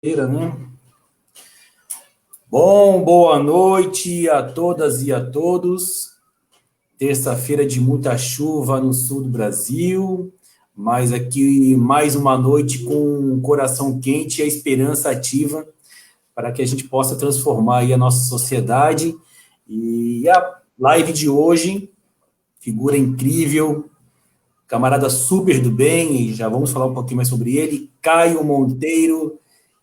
Né? Bom, boa noite a todas e a todos. Terça-feira de muita chuva no sul do Brasil, mas aqui mais uma noite com o coração quente e a esperança ativa para que a gente possa transformar aí a nossa sociedade. E a live de hoje, figura incrível, camarada super do bem, e já vamos falar um pouquinho mais sobre ele, Caio Monteiro,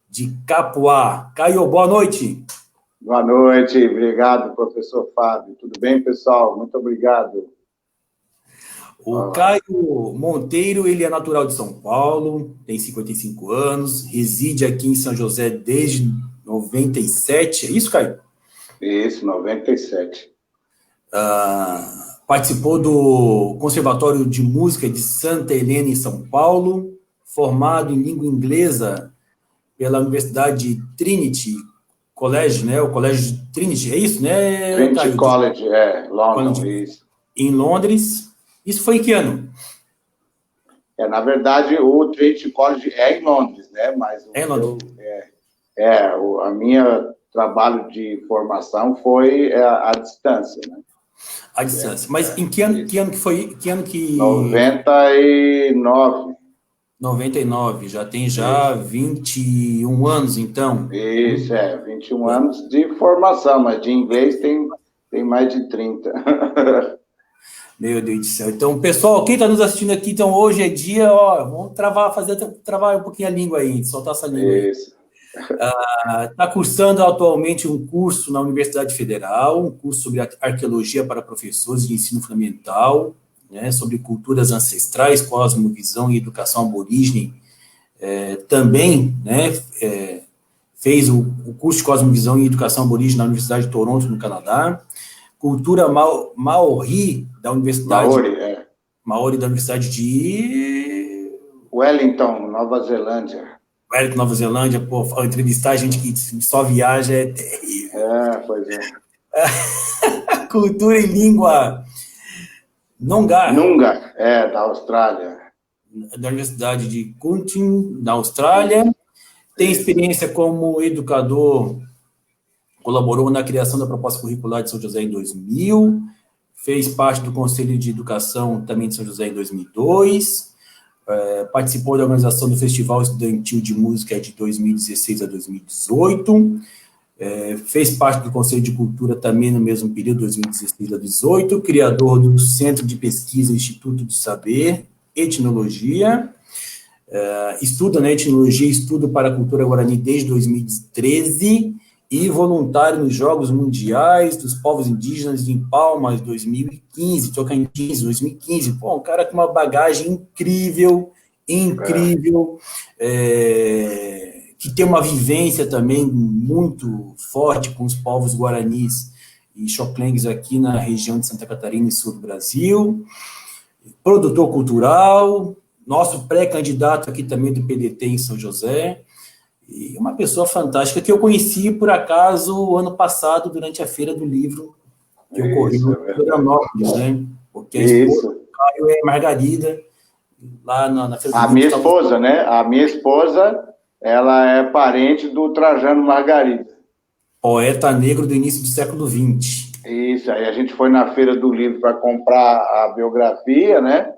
de Capoá. Caio, boa noite. Boa noite, obrigado, professor Fábio. Tudo bem, pessoal? Muito obrigado. O Caio Monteiro, ele é natural de São Paulo, tem 55 anos, reside aqui em São José desde 97, é isso, Caio? Isso, 97. Participou do Conservatório de Música de Santa Helena, em São Paulo, formado em língua inglesa pela Universidade Trinity College, né? O Colégio Trinity, é isso, né, Trinity Caio? College, London, College, isso. em Londres. Isso foi em que ano? Na verdade, o Trinity College é em Londres, né? Mas É em Londres. a minha trabalho de formação foi à distância, né? À distância. Mas em que ano que foi? Que ano que... 99. 99, já tem 21 anos, então. Isso, 21 anos de formação, mas de inglês tem mais de 30. Meu Deus do céu. Então, pessoal, quem está nos assistindo aqui, então, hoje é dia, vamos travar um pouquinho a língua aí, soltar essa língua aí. Isso. Está cursando atualmente um curso na Universidade Federal, um curso sobre arqueologia para professores de ensino fundamental, né, sobre culturas ancestrais, cosmovisão e educação aborígene. Também, né, fez o curso de cosmovisão e educação aborígene na Universidade de Toronto, no Canadá. Cultura Maori da Universidade... Maori da Universidade de... Wellington, Nova Zelândia. Wellington, Nova Zelândia, pô, entrevistar gente que só viaja é terrível. Pois é. Cultura e língua Noongar. Noongar, da Austrália. Da Universidade de Curtin, da Austrália. Tem experiência como educador, colaborou na criação da proposta curricular de São José em 2000, fez parte do Conselho de Educação também de São José em 2002, participou da organização do Festival Estudantil de Música de 2016 a 2018, fez parte do Conselho de Cultura também no mesmo período, 2016 a 2018, criador do Centro de Pesquisa Instituto do Saber, Etnologia, estuda na etnologia, estudo para a cultura guarani desde 2013, e voluntário nos Jogos Mundiais dos Povos Indígenas em Palmas, 2015, Tocantins, 2015. Pô, um cara com uma bagagem incrível, que tem uma vivência também muito forte com os povos guaranis e xoklengues aqui na região de Santa Catarina e sul do Brasil. Produtor cultural, nosso pré-candidato aqui também do PDT em São José. E uma pessoa fantástica que eu conheci, por acaso, ano passado, durante a Feira do Livro, que ocorreu em Florianópolis, né? Porque a esposa do Caio é Margarida, lá na Feira do Livro. A minha esposa, né? A minha esposa, ela é parente do Trajano Margarida. Poeta negro do início do século XX. Isso, aí a gente foi na Feira do Livro para comprar a biografia, né?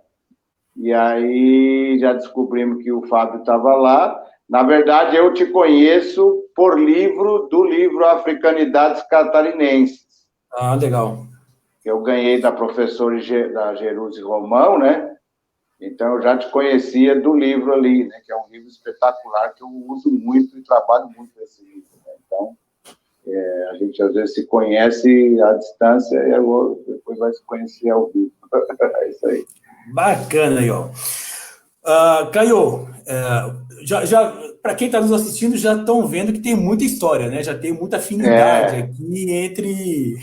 E aí já descobrimos que o Fábio estava lá. Na verdade, eu te conheço por do livro Africanidades Catarinenses. Ah, legal. Eu ganhei da professora da Jeruse Romão, né? Então, eu já te conhecia do livro ali, né? Que é um livro espetacular que eu uso muito e trabalho muito nesse livro. Né? Então, a gente às vezes se conhece à distância e depois vai se conhecer ao vivo. É isso aí. Bacana aí, ó. Caio, para quem está nos assistindo, já estão vendo que tem muita história, né? Já tem muita afinidade aqui entre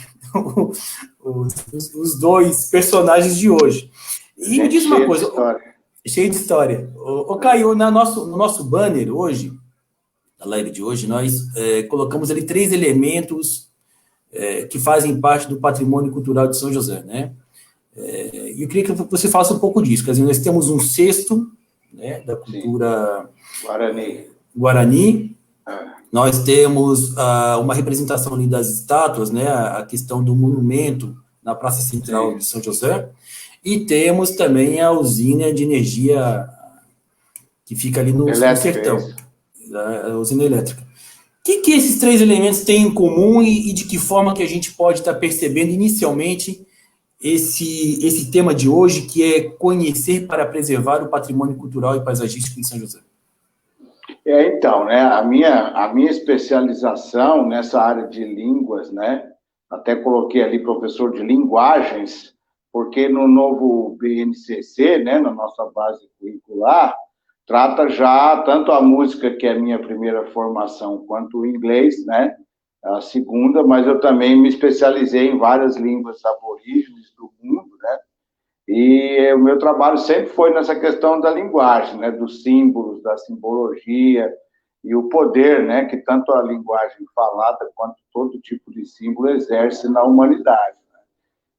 os dois personagens de hoje. E me diz uma coisa, cheio de história. Caio, no nosso banner hoje, na live de hoje, nós colocamos ali 3 elementos que fazem parte do patrimônio cultural de São José, né? E eu queria que você falasse um pouco disso. Quer dizer, nós temos um cesto, né, da cultura Guarani. Nós temos uma representação ali das estátuas, né, a questão do monumento na Praça Central de São José, e temos também a usina de energia que fica ali no sertão, a usina elétrica. O que esses três elementos têm em comum e de que forma que a gente pode estar percebendo inicialmente esse tema de hoje, que é conhecer para preservar o patrimônio cultural e paisagístico de São José? Então, né, a minha especialização nessa área de línguas, né, até coloquei ali professor de linguagens, porque no novo BNCC, né, na nossa base curricular, trata já tanto a música, que é a minha primeira formação, quanto o inglês, né, a segunda, mas eu também me especializei em várias línguas aborígenes do mundo, né, e o meu trabalho sempre foi nessa questão da linguagem, né, dos símbolos, da simbologia e o poder, né, que tanto a linguagem falada quanto todo tipo de símbolo exerce na humanidade. Né?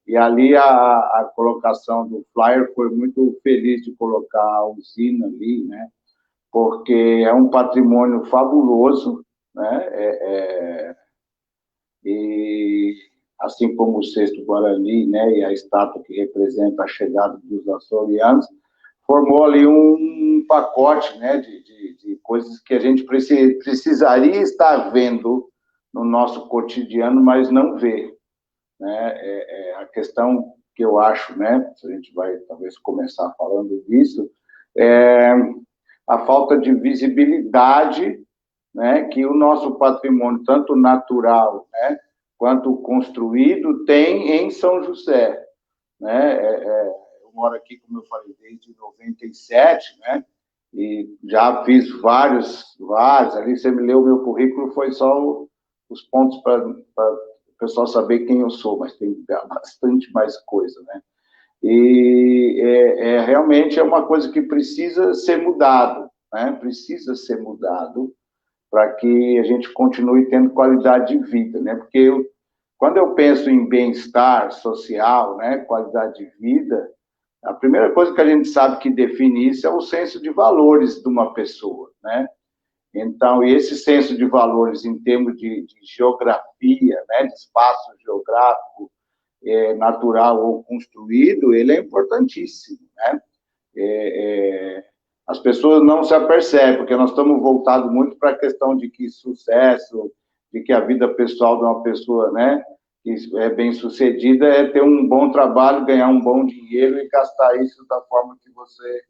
E ali a colocação do flyer foi muito feliz de colocar a usina ali, né, porque é um patrimônio fabuloso, né, e assim como o Sexto Guarani, né, e a estátua que representa a chegada dos açorianos, formou ali um pacote, né, de coisas que a gente precisaria estar vendo no nosso cotidiano, mas não vê. Né? A questão que eu acho, né, a gente vai talvez começar falando disso, é a falta de visibilidade, né, que o nosso patrimônio, tanto natural, né, quanto construído, tem em São José. Né? Eu moro aqui, como eu falei, desde 97, né? E já fiz vários, ali você me leu o meu currículo, foi só os pontos para o pessoal saber quem eu sou, mas tem bastante mais coisa, né? E realmente é uma coisa que precisa ser mudado, né? Precisa ser mudado para que a gente continue tendo qualidade de vida, né? Porque quando eu penso em bem-estar social, né, qualidade de vida, a primeira coisa que a gente sabe que define isso é o senso de valores de uma pessoa, né? Então, esse senso de valores em termos de geografia, né, de espaço geográfico, natural ou construído, ele é importantíssimo, né? As pessoas não se apercebem, porque nós estamos voltados muito para a questão de que sucesso, de que a vida pessoal de uma pessoa, né, que é bem-sucedida, é ter um bom trabalho, ganhar um bom dinheiro e gastar isso da forma que você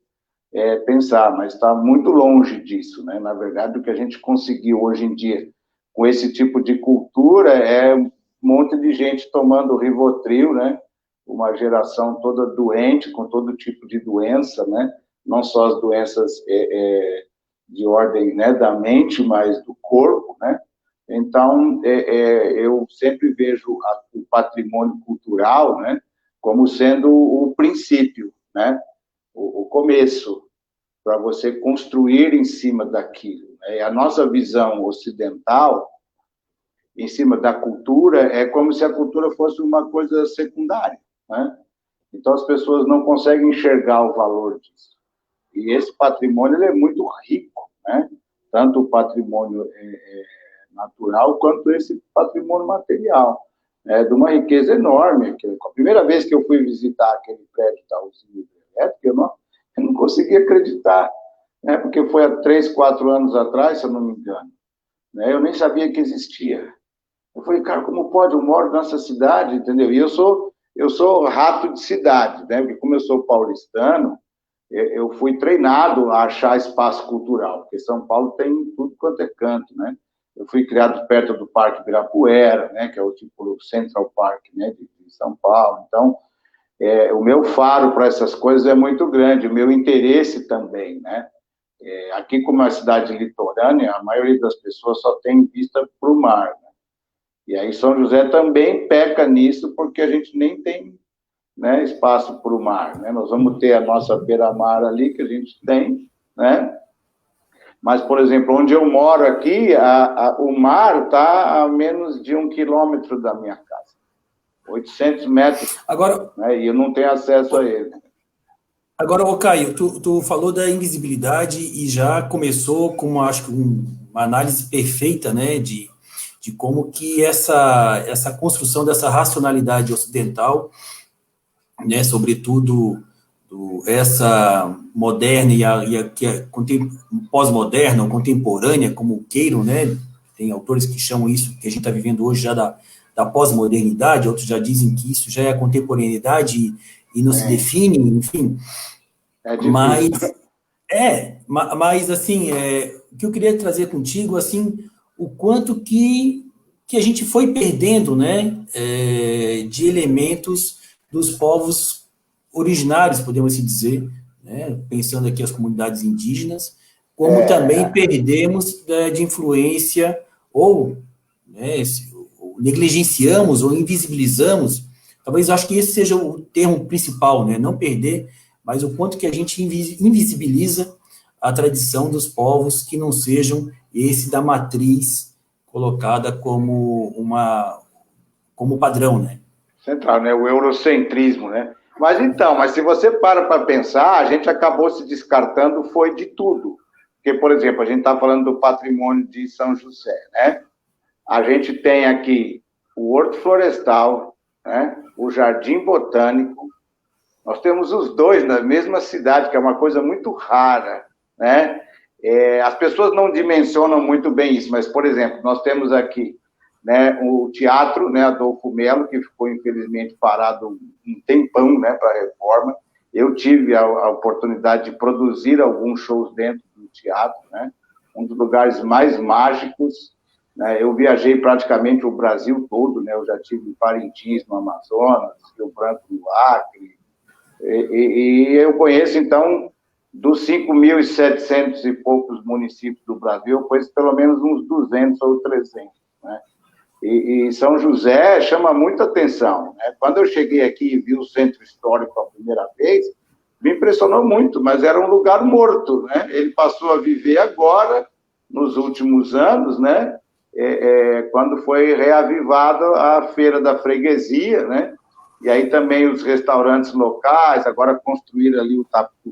pensar, mas está muito longe disso, né? Na verdade, o que a gente conseguiu hoje em dia com esse tipo de cultura é um monte de gente tomando Rivotril, né? Uma geração toda doente, com todo tipo de doença, né? Não só as doenças de ordem, né, da mente, mas do corpo, né? Então, eu sempre vejo o patrimônio cultural, né, como sendo o princípio, né, o começo, para você construir em cima daquilo. Né? E a nossa visão ocidental, em cima da cultura, é como se a cultura fosse uma coisa secundária. Né? Então, as pessoas não conseguem enxergar o valor disso. E esse patrimônio ele é muito rico, né? Tanto o patrimônio natural quanto esse patrimônio material. De uma riqueza enorme. A primeira vez que eu fui visitar aquele prédio da usina elétrica, eu não conseguia acreditar, né? Porque foi há 3, 4 anos atrás, se eu não me engano. Né? Eu nem sabia que existia. Eu falei, cara, como pode? Eu moro nessa cidade, entendeu? E eu sou rato de cidade, né? Porque como eu sou paulistano, eu fui treinado a achar espaço cultural, porque São Paulo tem tudo quanto é canto, né? Eu fui criado perto do Parque Ibirapuera, né? Que é o tipo Central Park, né? De São Paulo. Então, o meu faro para essas coisas é muito grande, o meu interesse também, né? Aqui, como é uma cidade litorânea, a maioria das pessoas só tem vista para o mar, né? E aí São José também peca nisso, porque a gente nem tem, né, espaço para o mar, né? Nós vamos ter a nossa beira-mar ali, que a gente tem, né? Mas, por exemplo, onde eu moro aqui, o mar está a menos de 1 quilômetro da minha casa. 800 metros. Agora, né? E eu não tenho acesso a ele. Agora, Caio, tu falou da invisibilidade e já começou com, acho que, uma análise perfeita, né, de como que essa construção dessa racionalidade ocidental, né, sobretudo essa moderna e a pós-moderna ou contemporânea, como queiram, né, tem autores que chamam isso, que a gente está vivendo hoje já da pós-modernidade, outros já dizem que isso já é a contemporaneidade e não se define, enfim. Mas assim, o que eu queria trazer contigo, assim, o quanto que a gente foi perdendo, né, de elementos dos povos originários, podemos assim dizer, né, pensando aqui as comunidades indígenas, como também perdemos de influência, ou, né, negligenciamos ou invisibilizamos, talvez eu acho que esse seja o termo principal, né, não perder, mas o quanto que a gente invisibiliza a tradição dos povos que não sejam esse da matriz colocada como padrão, né? Central, né? O eurocentrismo, né? Mas se você para pensar, a gente acabou se descartando, foi de tudo. Porque, por exemplo, a gente está falando do patrimônio de São José, né? A gente tem aqui o Horto Florestal, né? O Jardim Botânico. Nós temos os dois na mesma cidade, que é uma coisa muito rara, né? As pessoas não dimensionam muito bem isso, mas, por exemplo, nós temos aqui, né, o teatro, né, Adolfo Melo, que ficou, infelizmente, parado um tempão, né, para a reforma. Eu tive a oportunidade de produzir alguns shows dentro do teatro, né, um dos lugares mais mágicos, né, eu viajei praticamente o Brasil todo, né, eu já tive em Parintins, no Amazonas, Rio Branco, no Acre, e eu conheço, então, dos 5.700 e poucos municípios do Brasil, eu conheço pelo menos uns 200 ou 300, né? E São José chama muita atenção, né? Quando eu cheguei aqui e vi o centro histórico a primeira vez, me impressionou muito, mas era um lugar morto, né? Ele passou a viver agora, nos últimos anos, né? Quando foi reavivada a Feira da Freguesia, né? E aí também os restaurantes locais, agora construíram ali o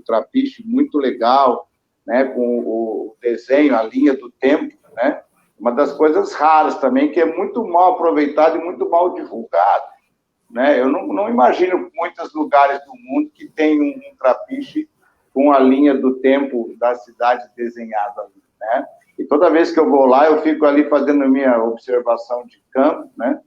trapiche, muito legal, né? Com o desenho, a linha do tempo, né? Uma das coisas raras também, que é muito mal aproveitado e muito mal divulgado, né? Eu não imagino muitos lugares do mundo que tem um trapiche com a linha do tempo da cidade desenhada ali, né? E toda vez que eu vou lá, eu fico ali fazendo minha observação de campo, né?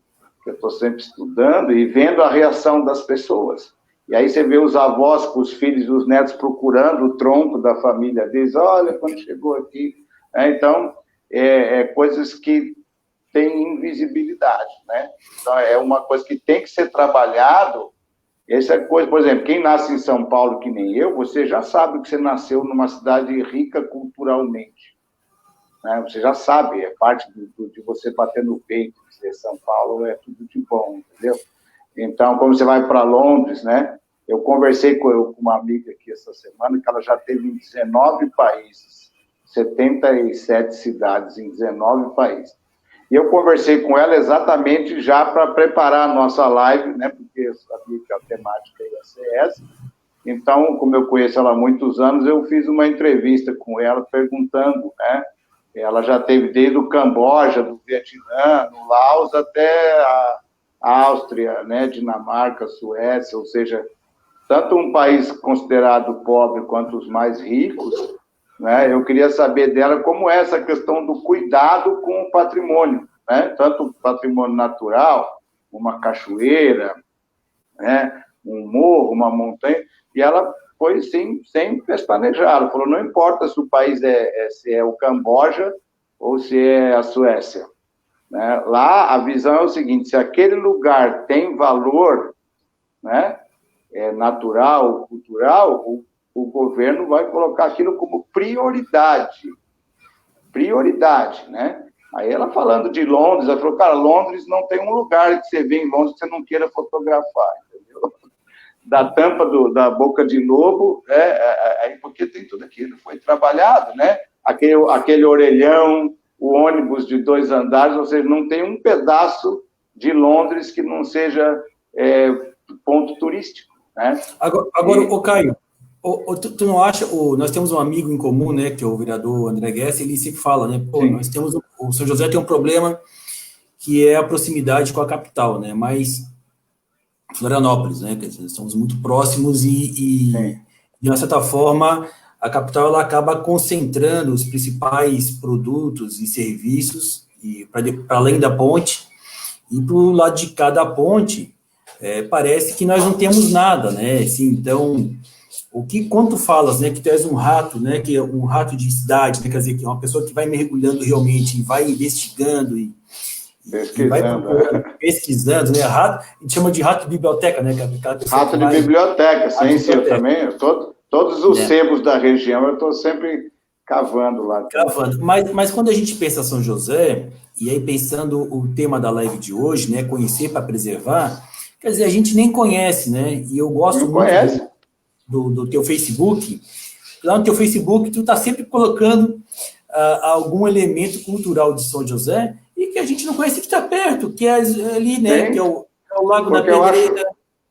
Eu estou sempre estudando e vendo a reação das pessoas. E aí você vê os avós com os filhos e os netos procurando o tronco da família deles. Olha, quando chegou aqui. Então, coisas que têm invisibilidade, né? Então, é uma coisa que tem que ser trabalhado. Essa coisa, por exemplo, quem nasce em São Paulo, que nem eu, você já sabe que você nasceu numa cidade rica culturalmente. Né? Você já sabe, é parte de você bater no peito, dizer São Paulo é tudo de bom, entendeu? Então, como você vai para Londres, né? Eu conversei com uma amiga aqui essa semana, que ela já teve em 19 países, 77 cidades em 19 países. E eu conversei com ela exatamente já para preparar a nossa live, né? Porque eu sabia que a temática ia ser essa. Então, como eu conheço ela há muitos anos, eu fiz uma entrevista com ela perguntando, né? Ela já teve desde o Camboja, do Vietnã, no Laos, até a Áustria, né, Dinamarca, Suécia, ou seja, tanto um país considerado pobre quanto os mais ricos, né? Eu queria saber dela como é essa questão do cuidado com o patrimônio, né? Tanto o patrimônio natural, uma cachoeira, né, um morro, uma montanha, e ela foi, sim, sem pestanejar. Ela falou, não importa se o país se é o Camboja ou se é a Suécia. Né? Lá, a visão é o seguinte, se aquele lugar tem valor, né, natural, cultural, o governo vai colocar aquilo como prioridade. Prioridade, né? Aí ela falando de Londres, ela falou, cara, Londres não tem um lugar que você vê em Londres que você não queira fotografar, entendeu? Da tampa da boca de lobo, porque tem tudo aquilo, foi trabalhado, né? Aquele orelhão, o ônibus de 2 andares, ou seja, não tem um pedaço de Londres que não seja ponto turístico, né? Agora, ô Caio, Tu não acha, nós temos um amigo em comum, né, que é o vereador André Guess, ele sempre fala, né, pô, nós temos, o São José tem um problema que é a proximidade com a capital, né, mas Florianópolis, né, quer dizer, somos muito próximos e de uma certa forma, a capital ela acaba concentrando os principais produtos e serviços e para além da ponte, e para o lado de cada ponte, parece que nós não temos nada, né, assim, então... Quando tu falas, né, que tu és um rato, né, que é um rato de cidade, né, quer dizer, que é uma pessoa que vai mergulhando realmente, e vai investigando e vai pesquisando, né, rato, a gente chama de rato de biblioteca, né, rato de biblioteca, sim, eu também, todos os sebos da região, eu estou sempre cavando lá. Cavando, mas quando a gente pensa São José, e aí pensando o tema da live de hoje, né, conhecer para preservar, quer dizer, a gente nem conhece, né, e eu gosto muito do teu Facebook. Lá no teu Facebook, tu está sempre colocando algum elemento cultural de São José e que a gente não conhece que está perto, que é ali, né? Que é o Lago da Pedreira.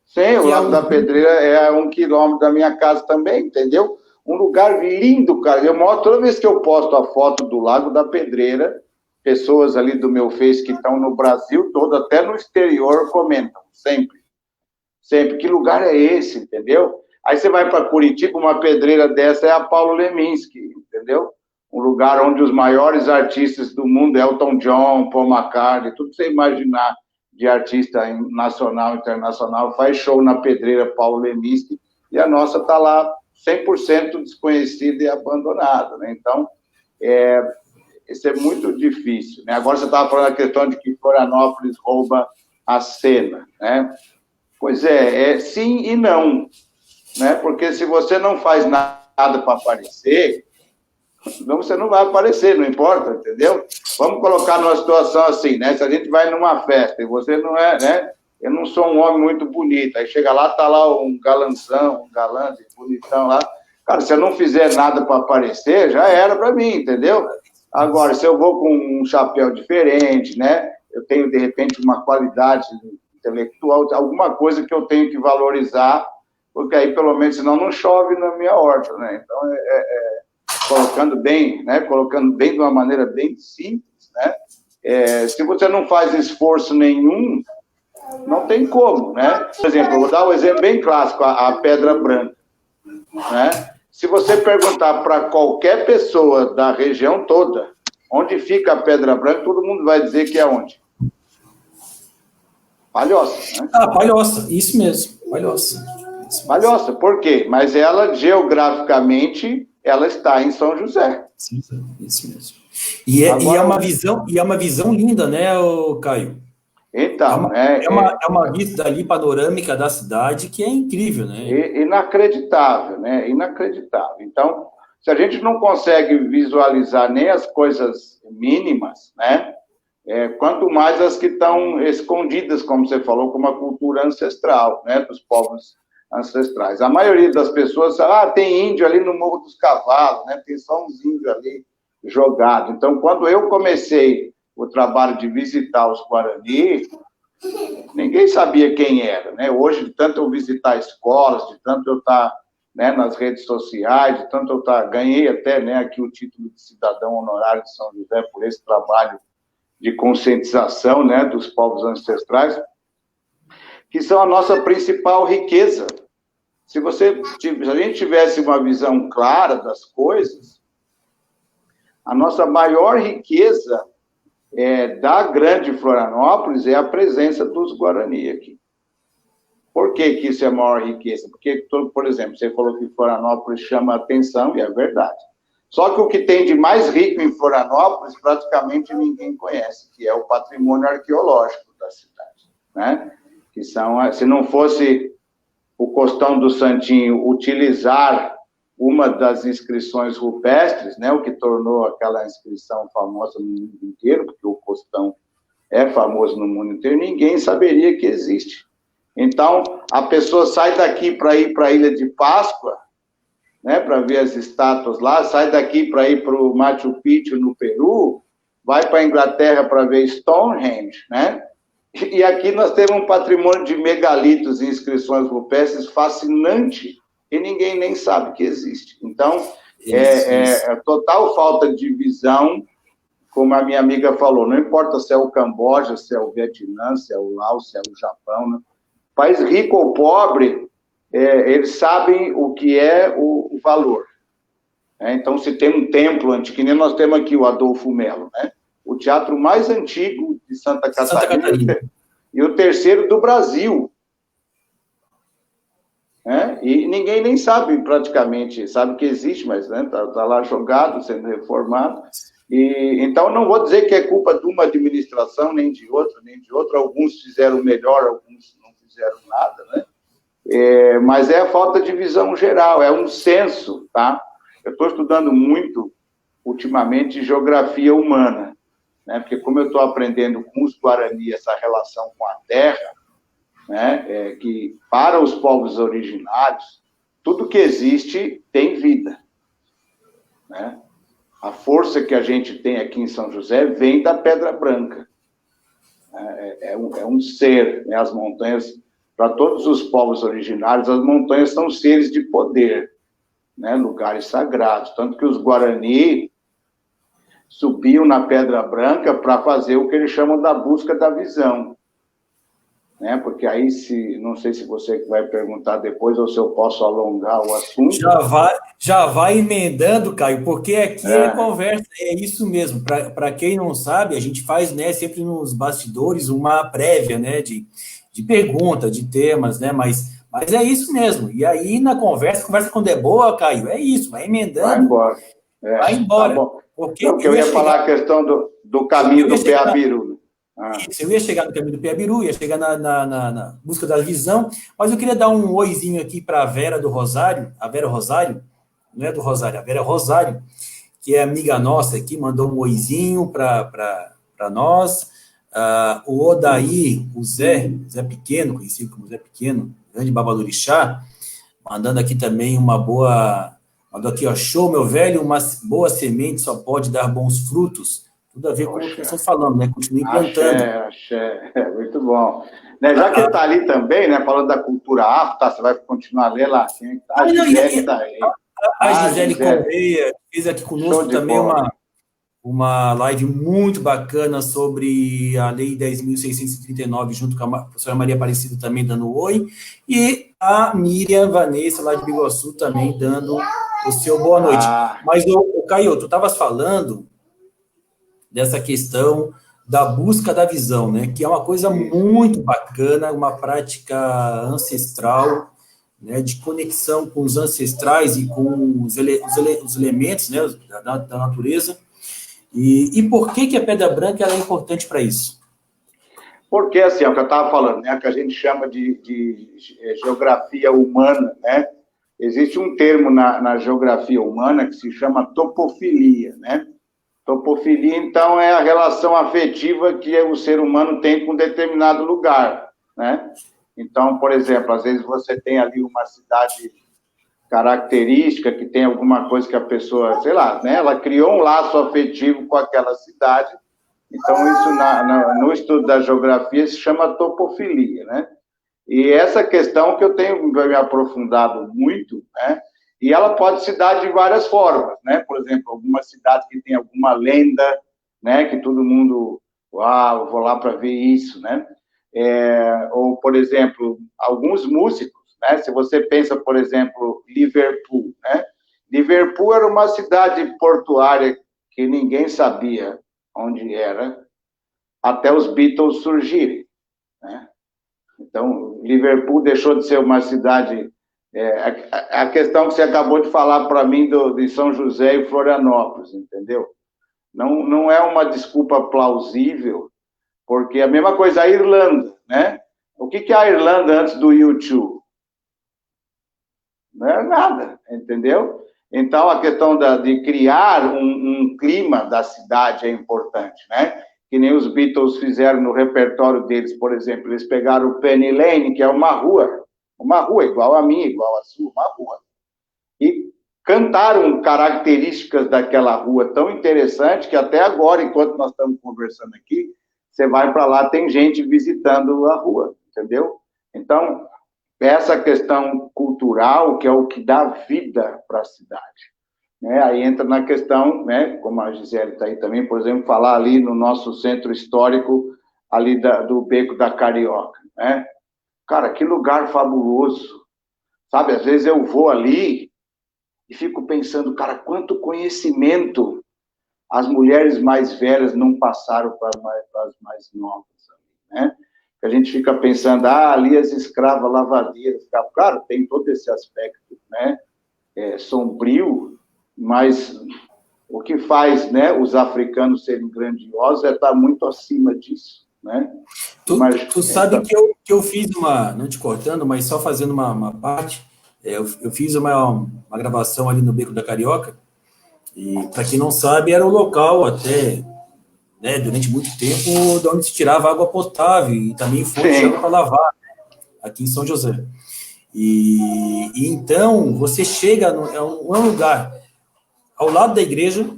Sim, o Lago da Pedreira é a 1 quilômetro da minha casa também, entendeu? Um lugar lindo, cara. Eu mostro, toda vez que eu posto a foto do Lago da Pedreira, pessoas ali do meu Face que estão no Brasil todo, até no exterior, comentam, sempre. Sempre. Que lugar é esse, entendeu? Aí você vai para Curitiba, uma pedreira dessa é a Paulo Leminski, entendeu? Um lugar onde os maiores artistas do mundo, Elton John, Paul McCartney, tudo que você imaginar de artista nacional, internacional, faz show na pedreira Paulo Leminski, e a nossa está lá 100% desconhecida e abandonada, né? Então, isso é muito difícil, né? Agora você estava falando a questão de que Florianópolis rouba a cena, né? Pois sim e não, né? Porque se você não faz nada para aparecer, você não vai aparecer, não importa, entendeu? Vamos colocar numa situação assim, né? Se a gente vai numa festa e você não é, né? Eu não sou um homem muito bonito, aí chega lá, tá lá um galanzão, um galã bonitão lá. Cara, se eu não fizer nada para aparecer, já era para mim, entendeu? Agora, se eu vou com um chapéu diferente, né? Eu tenho, de repente, uma qualidade intelectual, alguma coisa que eu tenho que valorizar, porque aí, pelo menos, senão não chove na minha horta, né? Então, colocando bem, né? Colocando bem de uma maneira bem simples, né? Se você não faz esforço nenhum, não tem como, né? Por exemplo, eu vou dar um exemplo bem clássico, a Pedra Branca, né? Se você perguntar para qualquer pessoa da região toda, onde fica a Pedra Branca, todo mundo vai dizer que é onde? Palhoça, né? Palhoça, isso mesmo, Palhoça. Palhoça, por quê? Mas ela, geograficamente, ela está em São José. Sim, isso mesmo. E é uma visão linda, né, Caio? Então, é uma vista ali panorâmica da cidade que é incrível, né? Inacreditável, né? Inacreditável. Então, se a gente não consegue visualizar nem as coisas mínimas, né? Quanto mais as que estão escondidas, como você falou, como a cultura ancestral, né? Dos povos ancestrais. A maioria das pessoas fala, tem índio ali no Morro dos Cavalos, né? Tem só uns índios ali jogados. Então, quando eu comecei o trabalho de visitar os Guarani, ninguém sabia quem era, né? Hoje, de tanto eu visitar escolas, de tanto eu estar, né, nas redes sociais, de tanto eu estar... Ganhei até, né, aqui o título de cidadão honorário de São José por esse trabalho de conscientização, né, dos povos ancestrais, que são a nossa principal riqueza. Se a gente tivesse uma visão clara das coisas, a nossa maior riqueza da grande Florianópolis é a presença dos Guarani aqui. Por que isso é a maior riqueza? Porque, por exemplo, você falou que Florianópolis chama atenção, e é verdade. Só que o que tem de mais rico em Florianópolis, praticamente ninguém conhece, que é o patrimônio arqueológico da cidade, né? Que são, se não fosse o Costão do Santinho utilizar uma das inscrições rupestres, né, o que tornou aquela inscrição famosa no mundo inteiro, porque o Costão é famoso no mundo inteiro, ninguém saberia que existe. Então, a pessoa sai daqui para ir para a Ilha de Páscoa, né, para ver as estátuas lá, sai daqui para ir para o Machu Picchu, no Peru, vai para a Inglaterra para ver Stonehenge, né? E aqui nós temos um patrimônio de megalitos e inscrições rupestres fascinante, e ninguém nem sabe que existe. Então, é total falta de visão, como a minha amiga falou, não importa se é o Camboja, se é o Vietnã, se é o Laos, se é o Japão, né? País rico ou pobre, eles sabem o que é o valor. Então, se tem um templo antigo, que nem nós temos aqui o Adolfo Melo, né? O teatro mais antigo de Santa Catarina. E o terceiro do Brasil. E ninguém nem sabe, praticamente, sabe que existe, mas tá lá jogado, sendo reformado. Então, não vou dizer que é culpa de uma administração, nem de outra. Alguns fizeram melhor, alguns não fizeram nada, né? Mas é a falta de visão geral, é um senso, tá? Eu estou estudando muito, ultimamente, geografia humana, né? Porque como eu estou aprendendo com os Guarani essa relação com a terra, né? Que para os povos originários, tudo que existe tem vida, né? A força que a gente tem aqui em São José vem da Pedra Branca. É um ser, né? As montanhas, para todos os povos originários, as montanhas são seres de poder, né? Lugares sagrados. Tanto que os Guarani subiam na Pedra Branca para fazer o que eles chamam da busca da visão. Né? Porque aí, não sei se você vai perguntar depois ou se eu posso alongar o assunto. Já vai emendando, Caio, porque aqui é conversa, é isso mesmo. Para quem não sabe, a gente faz, né, sempre nos bastidores uma prévia, né, de pergunta, de temas, né, mas é isso mesmo. E aí, na conversa quando é boa, Caio, é isso, vai emendando. Vai embora. Vai embora. Tá bom. Porque eu ia falar a questão do caminho do Peabiru. Isso, eu ia chegar no caminho do Peabiru, ia chegar na busca da visão, mas eu queria dar um oizinho aqui para a Vera do Rosário, a Vera Rosário, não é do Rosário, a Vera Rosário, que é amiga nossa aqui, mandou um oizinho para nós. O Odaí, o Zé Pequeno, conhecido como Zé Pequeno, grande babalorixá, mandando aqui também uma boa... Mandou aqui, ó, show, meu velho, uma boa semente só pode dar bons frutos. Tudo a ver com o que nós estamos falando, né? Continue plantando. Axé, muito bom. Né, já que ele está ali também, né, falando da cultura afro, tá, você vai continuar a ler lá. A Gisele está aí. A Gisele Correia fez aqui conosco também uma live muito bacana sobre a Lei 10.639, junto com a professora Maria Aparecida também dando oi, e a Miriam Vanessa, lá de Biguaçu, também dando o seu boa noite. Mas, Caio, tu estavas falando dessa questão da busca da visão, né? Que é uma coisa muito bacana, uma prática ancestral, né? De conexão com os ancestrais e com os elementos, né? Da natureza. E por que a Pedra Branca é importante para isso? Porque, assim, é o que eu estava falando, né? Que a gente chama de geografia humana, né? Existe um termo na geografia humana que se chama topofilia, né? Topofilia, então, é a relação afetiva que o ser humano tem com determinado lugar, né? Então, por exemplo, às vezes você tem ali uma cidade característica, que tem alguma coisa que a pessoa, sei lá, né? Ela criou um laço afetivo com aquela cidade. Então, isso no estudo da geografia se chama topofilia, né? E essa questão que eu tenho me aprofundado muito, né? E ela pode se dar de várias formas, né? Por exemplo, alguma cidade que tem alguma lenda, né? Que todo mundo, uau, eu vou lá para ver isso, né? Ou, por exemplo, alguns músicos, né? Se você pensa, por exemplo, Liverpool, né? Liverpool era uma cidade portuária que ninguém sabia onde era, até os Beatles surgirem, né? Então, Liverpool deixou de ser uma cidade... a questão que você acabou de falar para mim de São José e Florianópolis, entendeu? Não é uma desculpa plausível, porque a mesma coisa a Irlanda, né? O que é a Irlanda antes do U2? Não era nada, entendeu? Então, a questão de criar um clima da cidade é importante, né? Que nem os Beatles fizeram no repertório deles, por exemplo, eles pegaram o Penny Lane, que é uma rua igual a minha, igual a sua, uma rua, e cantaram características daquela rua tão interessante que até agora, enquanto nós estamos conversando aqui, você vai para lá, tem gente visitando a rua, entendeu? Então, essa questão cultural, que é o que dá vida para a cidade. Né? Aí entra na questão, né, como a Gisele está aí também, por exemplo, falar ali no nosso centro histórico, ali do Beco da Carioca. Né? Cara, que lugar fabuloso. Sabe, às vezes eu vou ali e fico pensando, cara, quanto conhecimento as mulheres mais velhas não passaram para as mais novas. Né? A gente fica pensando, ali as escravas lavadeiras. Claro, tem todo esse aspecto, né, sombrio, mas o que faz, né, os africanos serem grandiosos é estar muito acima disso. Né? Tu sabe que eu fiz não te cortando, mas só fazendo uma parte, eu fiz uma gravação ali no Beco da Carioca, e para quem não sabe, era o local até, né, durante muito tempo, de onde se tirava água potável e também fonte de água para lavar, né, aqui em São José. E então, você chega, é um lugar ao lado da igreja,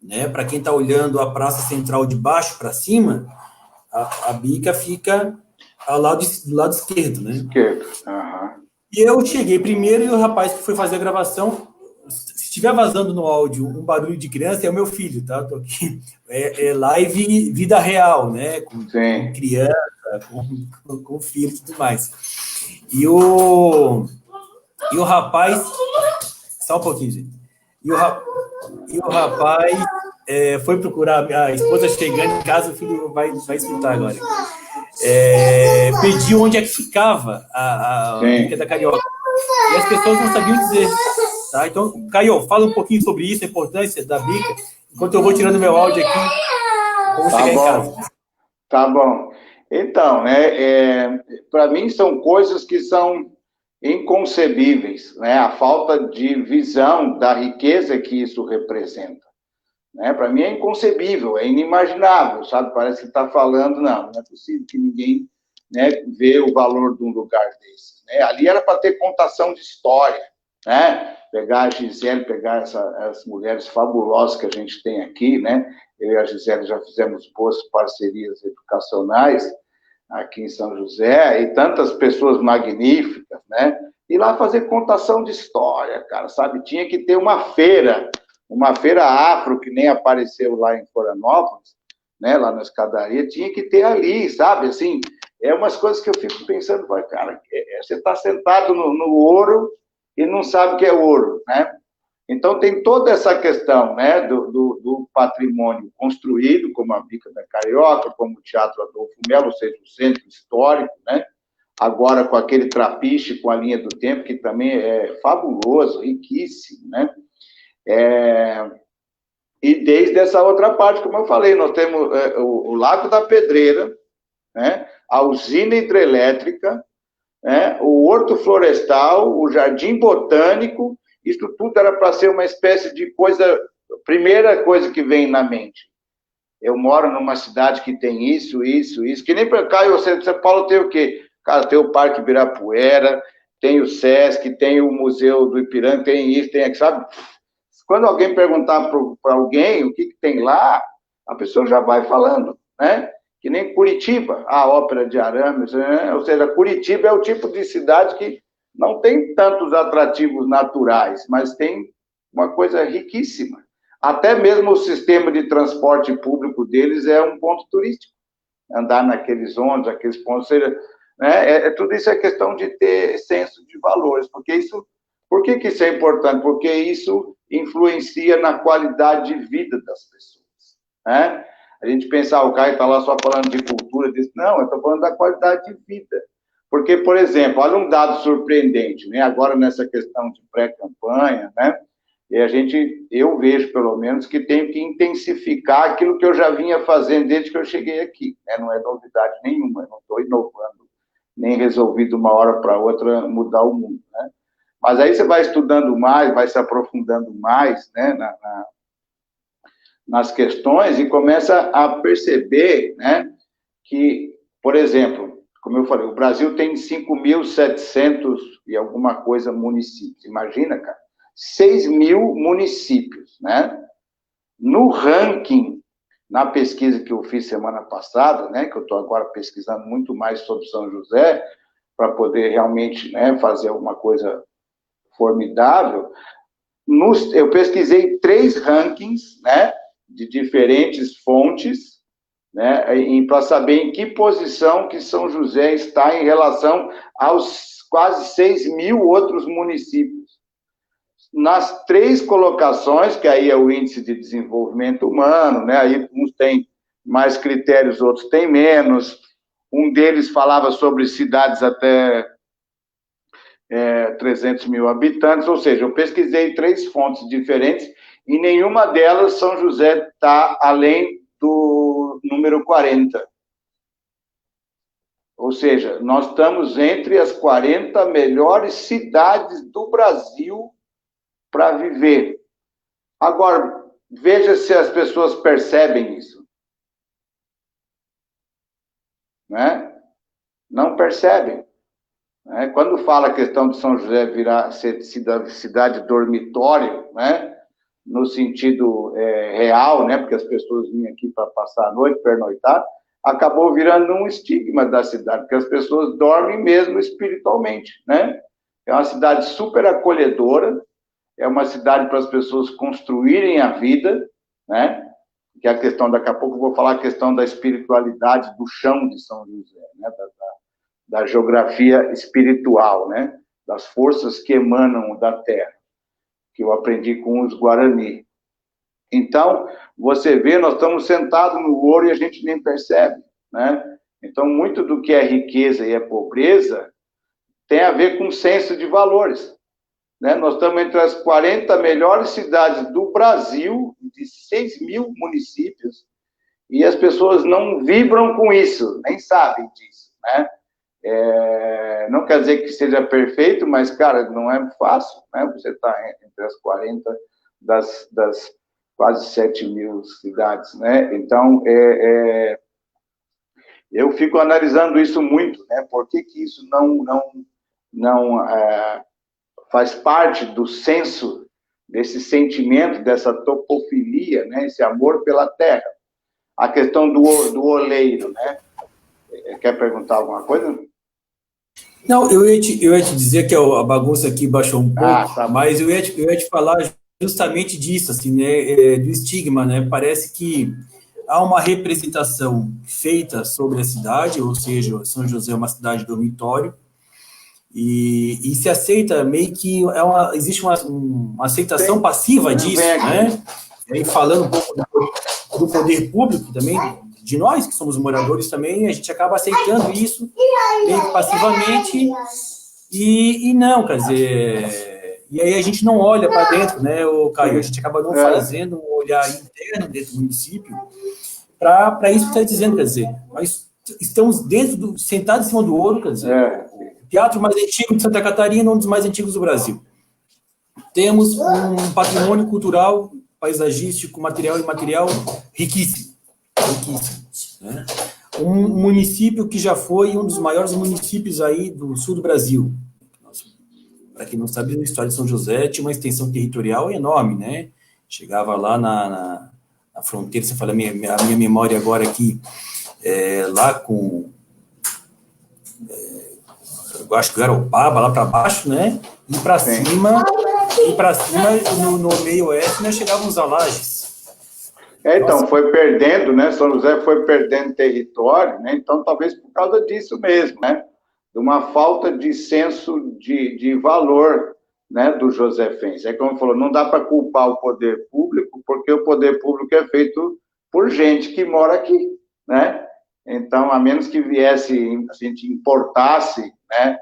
né, para quem está olhando a praça central de baixo para cima, a bica fica do lado esquerdo, né? Esquerdo. Uhum. E eu cheguei primeiro e o rapaz que foi fazer a gravação, se estiver vazando no áudio um barulho de criança, é o meu filho, tá? Tô aqui. É live vida real, né? Com criança, com filho e tudo mais. E o rapaz... Só um pouquinho, gente. E o rapaz foi procurar a esposa chegando em casa, o filho vai escutar agora. Pediu onde é que ficava a Bica da Carioca. E as pessoas não sabiam dizer. Tá? Então, Caio, fala um pouquinho sobre isso, a importância da bica, enquanto eu vou tirando meu áudio aqui, vamos chegar em casa. Tá bom. Então, né, para mim são coisas que são inconcebíveis, né? A falta de visão da riqueza que isso representa. Né? Para mim é inconcebível, é inimaginável, sabe? Parece que está falando, não é possível que ninguém, né, vê o valor de um lugar desse. Né? Ali era para ter contação de história, né? Pegar a Gisele, pegar essas mulheres fabulosas que a gente tem aqui, né? Eu e a Gisele já fizemos boas parcerias educacionais aqui em São José, e tantas pessoas magníficas, né? E lá fazer contação de história, cara, sabe? Tinha que ter uma feira afro, que nem apareceu lá em Florianópolis, né? Lá na escadaria, tinha que ter ali, sabe? Assim, umas coisas que eu fico pensando, cara, você está sentado no ouro e não sabe o que é ouro, né? Então, tem toda essa questão, né, do patrimônio construído, como a Bica da Carioca, como o Teatro Adolfo Melo, ou seja, o centro histórico, né? Agora com aquele trapiche com a linha do tempo, que também é fabuloso, riquíssimo, né? E desde essa outra parte, como eu falei, nós temos o Lago da Pedreira, né? A usina hidrelétrica, né? O horto florestal, o jardim botânico. Isso tudo era para ser uma espécie de coisa, primeira coisa que vem na mente. Eu moro numa cidade que tem isso, que nem para cá, São Paulo tem o quê? Cara, tem o Parque Ibirapuera, tem o Sesc, tem o Museu do Ipiranga, tem isso, tem aquilo, sabe? Quando alguém perguntar para alguém o que tem lá, a pessoa já vai falando, né? Que nem Curitiba, a Ópera de Arames, né? Ou seja, Curitiba é o tipo de cidade que não tem tantos atrativos naturais, mas tem uma coisa riquíssima. Até mesmo o sistema de transporte público deles é um ponto turístico. Andar naqueles ônibus, aqueles pontos, ou seja, né? Tudo isso é questão de ter senso de valores, porque isso... Por que isso é importante? Porque isso influencia na qualidade de vida das pessoas. Né? A gente pensa, o Caio está lá só falando de cultura, diz, não, eu estou falando da qualidade de vida. Porque, por exemplo, olha um dado surpreendente, né? Agora nessa questão de pré-campanha, né? E eu vejo, pelo menos, que tenho que intensificar aquilo que eu já vinha fazendo desde que eu cheguei aqui. Né? Não é novidade nenhuma, eu não estou inovando, nem resolvi de uma hora para outra mudar o mundo. Né? Mas aí você vai estudando mais, vai se aprofundando mais, né, nas questões e começa a perceber, né, que, por exemplo, como eu falei, o Brasil tem 5.700 e alguma coisa municípios. Imagina, cara, 6.000 municípios, né? No ranking, na pesquisa que eu fiz semana passada, né, que eu estou agora pesquisando muito mais sobre São José, para poder realmente, né, fazer alguma coisa formidável, eu pesquisei 3 rankings, né, de diferentes fontes, né, para saber em que posição que São José está em relação aos quase 6.000 outros municípios. Nas 3 colocações, que aí é o índice de desenvolvimento humano, né, aí uns têm mais critérios, outros têm menos. Um deles falava sobre cidades até 300 mil habitantes, ou seja, eu pesquisei 3 fontes diferentes e nenhuma delas São José está além do número 40. Ou seja, nós estamos entre as 40 melhores cidades do Brasil para viver. Agora, veja se as pessoas percebem isso. Né? Não percebem. Né? Quando fala a questão de São José virar cidade dormitório, né? No sentido real, né? Porque as pessoas vinham aqui para passar a noite, pernoitar, acabou virando um estigma da cidade, porque as pessoas dormem mesmo espiritualmente. Né? É uma cidade super acolhedora, é uma cidade para as pessoas construírem a vida, né? Que é a questão, daqui a pouco eu vou falar a questão da espiritualidade do chão de São José, né? Da geografia espiritual, né? Das forças que emanam da terra, que eu aprendi com os Guarani. Então, você vê, nós estamos sentados no ouro e a gente nem percebe, né? Então, muito do que é riqueza e é pobreza tem a ver com senso de valores. Né? Nós estamos entre as 40 melhores cidades do Brasil, de 6.000 municípios, e as pessoas não vibram com isso, nem sabem disso. Né? Não quer dizer que seja perfeito, mas, cara, não é fácil. Né? Você está entre as 40 das quase 7.000 cidades. Né? Então, eu fico analisando isso muito. Né? Por que isso não faz parte do senso, desse sentimento, dessa topofilia, né? Esse amor pela terra. A questão do oleiro, né? Quer perguntar alguma coisa? Não, eu ia te dizer que a bagunça aqui baixou um pouco, tá, mas eu ia te falar justamente disso, assim, né? Do estigma, né? Parece que há uma representação feita sobre a cidade, ou seja, São José é uma cidade dormitório, e se aceita meio que existe uma aceitação passiva disso, né? E aí, falando um pouco do poder público também, de nós que somos moradores também, a gente acaba aceitando isso meio que passivamente e não, quer dizer, e aí a gente não olha para dentro, né, o Caio, a gente acaba não fazendo um olhar interno dentro do município para isso que está dizendo, quer dizer, nós estamos sentados em cima do ouro, quer dizer, o teatro mais antigo de Santa Catarina, um dos mais antigos do Brasil. Temos um patrimônio cultural, paisagístico, material e imaterial riquíssimo. Né? Um município que já foi um dos maiores municípios aí do sul do Brasil. Para quem não sabe, a história de São José tinha uma extensão territorial enorme, né? Chegava lá na fronteira, você fala, a minha memória agora aqui, lá com... eu acho que Garopaba, lá para baixo, né? E para cima, no meio oeste, nós chegávamos a Lages. Então, foi perdendo, né? São José foi perdendo território, né? Então, talvez por causa disso mesmo, né? De uma falta de senso de valor, né? Do josefense. É como falou, não dá para culpar o poder público, porque o poder público é feito por gente que mora aqui, né? Então, a menos que viesse, a gente importasse, né?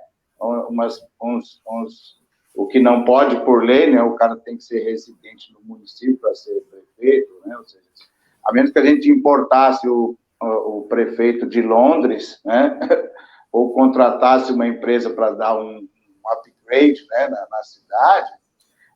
O que não pode por lei, né? O cara tem que ser residente no município para ser prefeito, né? Ou seja, a menos que a gente importasse o prefeito de Londres, né? Ou contratasse uma empresa para dar um upgrade, né? na cidade.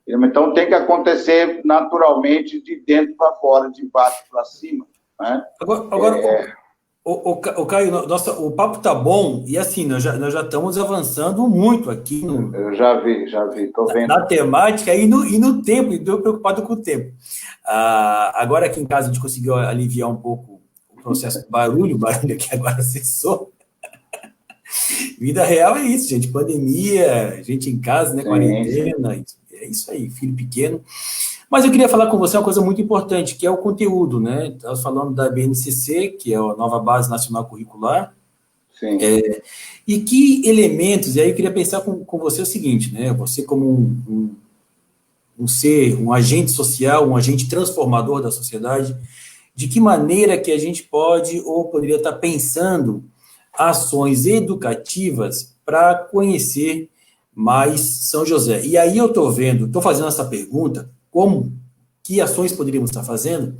Então, tem que acontecer naturalmente de dentro para fora, de baixo para cima. Né? Agora o Caio, o papo tá bom, e assim, nós já estamos avançando muito aqui. Eu já vi, estou vendo. Na temática e no tempo, e estou preocupado com o tempo. Agora aqui em casa a gente conseguiu aliviar um pouco o processo do barulho aqui agora cessou. Vida real é isso, gente. Pandemia, gente em casa, né? Sim, Quarentena, é isso aí, filho pequeno. Mas eu queria falar com você uma coisa muito importante, que é o conteúdo, né? Estamos falando da BNCC, que é a nova Base Nacional Curricular. sim. E que elementos, e aí eu queria pensar com você o seguinte, né? Você como um ser, um agente social, um agente transformador da sociedade, de que maneira que a gente pode ou poderia estar pensando ações educativas para conhecer mais São José. E aí eu estou fazendo essa pergunta, como, que ações poderíamos estar fazendo,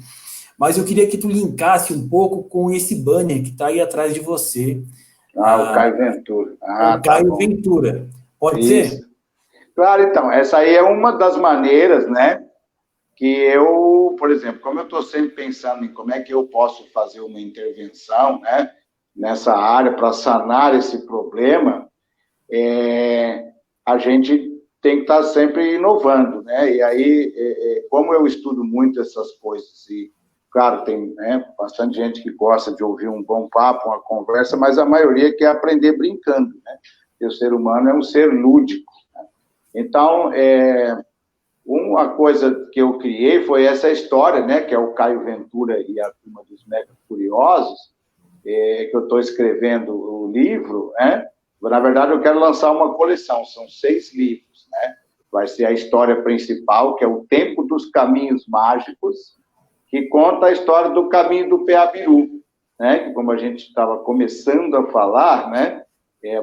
mas eu queria que tu linkasse um pouco com esse banner que está aí atrás de você, O Caio Ventura. o Tá Caio bom. Ventura. Pode ser? Isso. Claro, então, essa aí é uma das maneiras, né, que eu, por exemplo, como eu estou sempre pensando em como é que eu posso fazer uma intervenção, né, nessa área para sanar esse problema, a gente tem que estar sempre inovando, né, e aí, como eu estudo muito essas coisas, e, claro, tem, né, bastante gente que gosta de ouvir um bom papo, uma conversa, mas a maioria quer aprender brincando, né, e o ser humano é um ser lúdico. Então, uma coisa que eu criei foi essa história, né, que é o Caio Ventura e a Turma dos Mega Curiosos, que eu estou escrevendo o livro, né? Na verdade, eu quero lançar uma coleção, são 6 livros, né? Vai ser a história principal, que é o Tempo dos Caminhos Mágicos, que conta a história do caminho do Peabiru, né? Que como a gente estava começando a falar, né?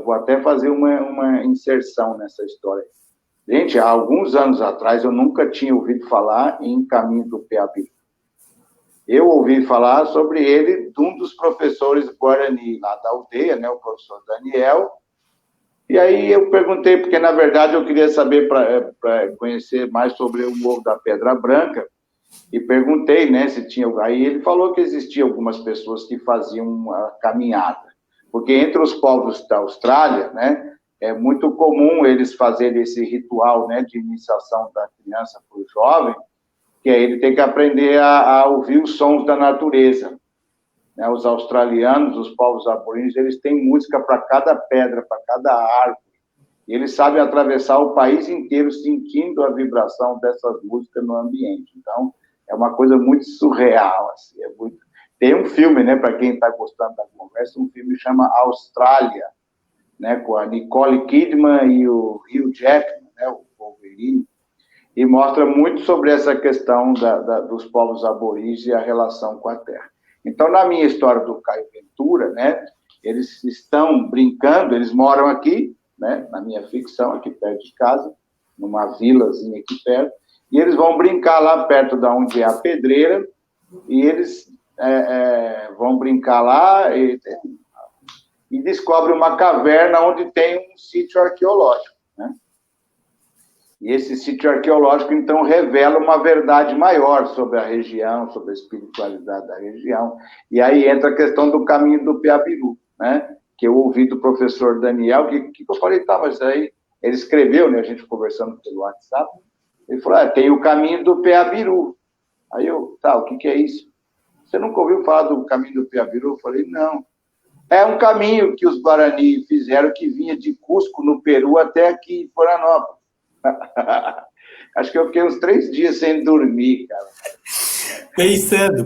Vou até fazer uma inserção nessa história. Gente, há alguns anos atrás, eu nunca tinha ouvido falar em Caminho do Peabiru. Eu ouvi falar sobre ele de um dos professores Guarani lá da aldeia, né, o professor Daniel, e aí eu perguntei, porque na verdade eu queria saber, para conhecer mais sobre o Morro da Pedra Branca, e perguntei, né, se tinha... Aí ele falou que existiam algumas pessoas que faziam uma caminhada, porque entre os povos da Austrália, né, é muito comum eles fazerem esse ritual, né, de iniciação da criança para o jovem, que aí ele tem que aprender a ouvir os sons da natureza. Né? Os australianos, os povos aborígenes, eles têm música para cada pedra, para cada árvore. E eles sabem atravessar o país inteiro sentindo a vibração dessas músicas no ambiente. Então, é uma coisa muito surreal. Assim, Tem um filme, né, para quem está gostando da conversa, um filme que chama Austrália, né, com a Nicole Kidman e o Hugh Jackman, né, o Wolverine, e mostra muito sobre essa questão dos povos aborígenes e a relação com a terra. Então, na minha história do Caio Ventura, né, eles estão brincando, eles moram aqui, né, na minha ficção, aqui perto de casa, numa vilazinha aqui perto, e eles vão brincar lá perto de onde é a pedreira, e eles vão brincar lá e descobrem uma caverna onde tem um sítio arqueológico, né? E esse sítio arqueológico, então, revela uma verdade maior sobre a região, sobre a espiritualidade da região. E aí entra a questão do caminho do Peabiru, né? Que eu ouvi do professor Daniel, que eu falei, tá, mas aí ele escreveu, né? A gente conversando pelo WhatsApp, ele falou, tem o caminho do Peabiru. Aí eu, tá, o que é isso? Você nunca ouviu falar do caminho do Peabiru? Eu falei, não. É um caminho que os Guarani fizeram que vinha de Cusco, no Peru, até aqui em Florianópolis. Acho que eu fiquei uns 3 dias sem dormir, cara.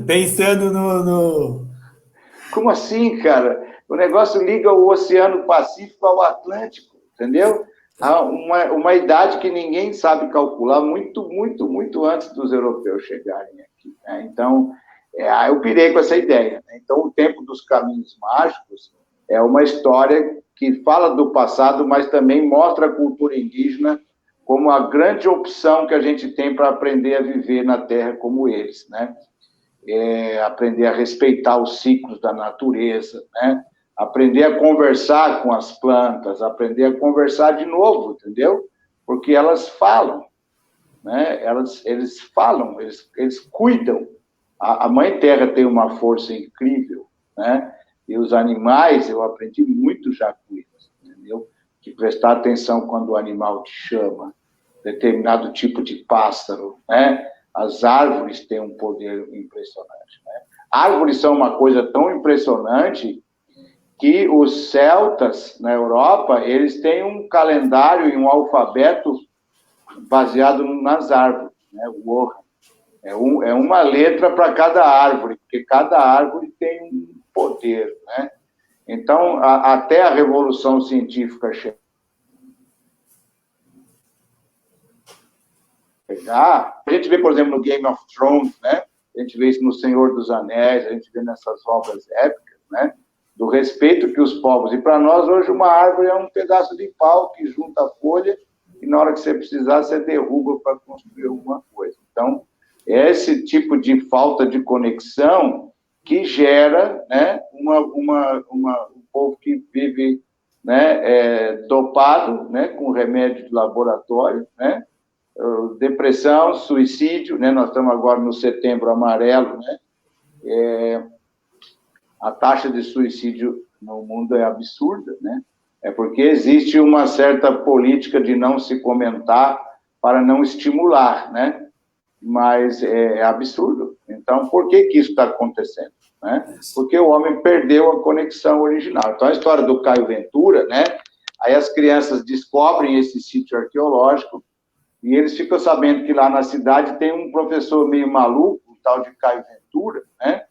Pensando no... Como assim, cara? O negócio liga o Oceano Pacífico ao Atlântico, entendeu? Há uma idade que ninguém sabe calcular, muito, muito, muito antes dos europeus chegarem aqui, né? Então, eu pirei com essa ideia, né? Então, o Tempo dos Caminhos Mágicos é uma história que fala do passado, mas também mostra a cultura indígena como a grande opção que a gente tem para aprender a viver na Terra como eles, né? Aprender a respeitar os ciclos da natureza, né? Aprender a conversar com as plantas, aprender a conversar de novo, entendeu? Porque elas falam, né? Eles falam, eles cuidam. A Mãe Terra tem uma força incrível, né? E os animais, eu aprendi muito já com eles, entendeu? Que prestar atenção quando o animal te chama, determinado tipo de pássaro, né? As árvores têm um poder impressionante, né? Árvores são uma coisa tão impressionante que os celtas, na Europa, eles têm um calendário e um alfabeto baseado nas árvores, né? O Orra. É uma letra para cada árvore, porque cada árvore tem um poder, né? Então, até a Revolução Científica chegar, a gente vê, por exemplo, no Game of Thrones, né? A gente vê isso no Senhor dos Anéis, a gente vê nessas obras épicas, né? Do respeito que os povos... E para nós, hoje, uma árvore é um pedaço de pau que junta a folha e na hora que você precisar, você derruba para construir alguma coisa. Então, é esse tipo de falta de conexão que gera, né, um povo que vive, né, dopado, né, com remédio de laboratório, né, depressão, suicídio, né, nós estamos agora no Setembro Amarelo, né, a taxa de suicídio no mundo é absurda, né, é porque existe uma certa política de não se comentar para não estimular, né, mas é absurdo. Então, por que isso está acontecendo? Né? Porque o homem perdeu a conexão original. Então, a história do Caio Ventura, né? Aí as crianças descobrem esse sítio arqueológico e eles ficam sabendo que lá na cidade tem um professor meio maluco, o tal de Caio Ventura, né?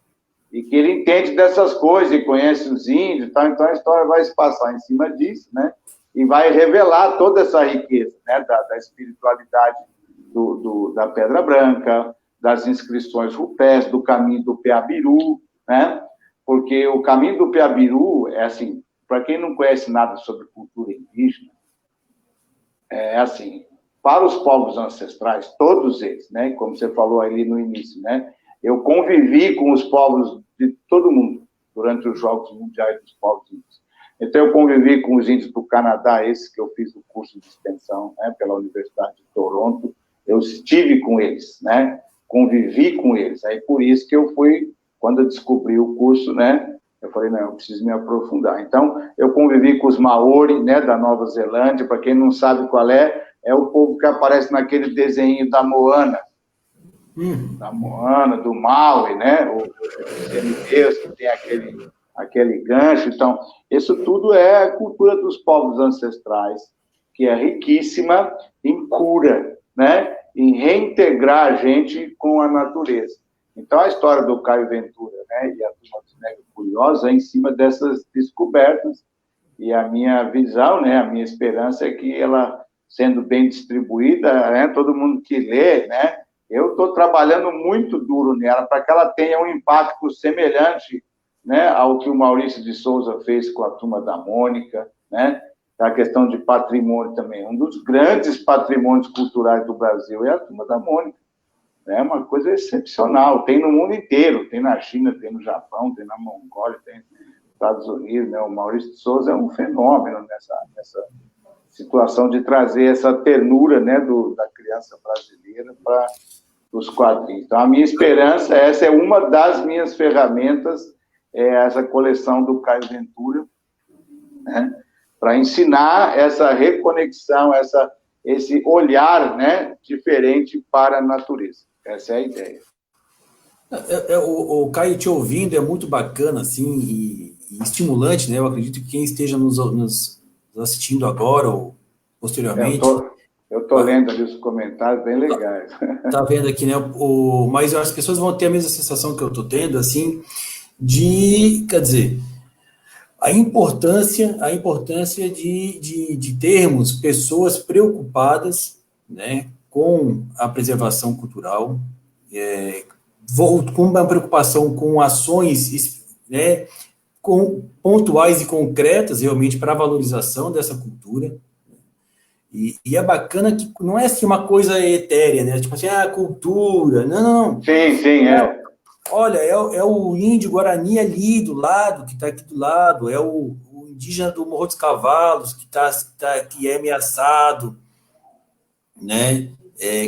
E que ele entende dessas coisas e conhece os índios e tal. Então, a história vai se passar em cima disso, né? E vai revelar toda essa riqueza, né? Da espiritualidade da Pedra Branca, das inscrições rupestres, do caminho do Peabiru, né? Porque o caminho do Peabiru é assim, para quem não conhece nada sobre cultura indígena, é assim, para os povos ancestrais, todos eles, né? Como você falou ali no início, né? Eu convivi com os povos de todo mundo durante os Jogos Mundiais dos Povos Índios. Então, eu convivi com os índios do Canadá, esse que eu fiz o curso de extensão, né, pela Universidade de Toronto. Eu estive com eles, né? Convivi com eles. Aí, por isso que eu fui, quando eu descobri o curso, né? Eu falei, não, eu preciso me aprofundar. Então, eu convivi com os Maori, né, da Nova Zelândia. Para quem não sabe qual é o povo que aparece naquele desenho da Moana. Da Moana, do Maui, né? Os semideus, que tem aquele gancho. Então, isso tudo é a cultura dos povos ancestrais, que é riquíssima em cura, né? Em reintegrar a gente com a natureza. Então, a história do Caio Ventura, né, e a Turma dos Negros Curiosos é em cima dessas descobertas, e a minha visão, né, a minha esperança é que ela, sendo bem distribuída, né, todo mundo que lê, né, eu estou trabalhando muito duro nela para que ela tenha um impacto semelhante, né, ao que o Maurício de Souza fez com a Turma da Mônica, né, a questão de patrimônio também. Um dos grandes patrimônios culturais do Brasil é a Turma da Mônica. É uma coisa excepcional. Tem no mundo inteiro. Tem na China, tem no Japão, tem na Mongólia, tem nos Estados Unidos. Né? O Maurício de Souza é um fenômeno nessa situação de trazer essa ternura, né, da criança brasileira para os quadrinhos. Então, a minha esperança, essa é uma das minhas ferramentas, essa coleção do Caio Ventura, né? Para ensinar essa reconexão, esse olhar, né, diferente para a natureza. Essa é a ideia. O Caio te ouvindo é muito bacana, assim, e estimulante, né? Eu acredito que quem esteja nos assistindo agora ou posteriormente... Eu estou lendo ali os comentários, bem legais. Tá vendo aqui, né? Mas as pessoas vão ter a mesma sensação que eu estou tendo, assim, quer dizer... A importância de termos pessoas preocupadas, né, com a preservação cultural, com uma preocupação com ações, né, pontuais e concretas, realmente, para a valorização dessa cultura. E é bacana que não é assim uma coisa etérea, né? Tipo assim, cultura. Não. Sim, é. Olha, é o índio Guarani ali do lado, que está aqui do lado, é o indígena do Morro dos Cavalos, que é ameaçado, né?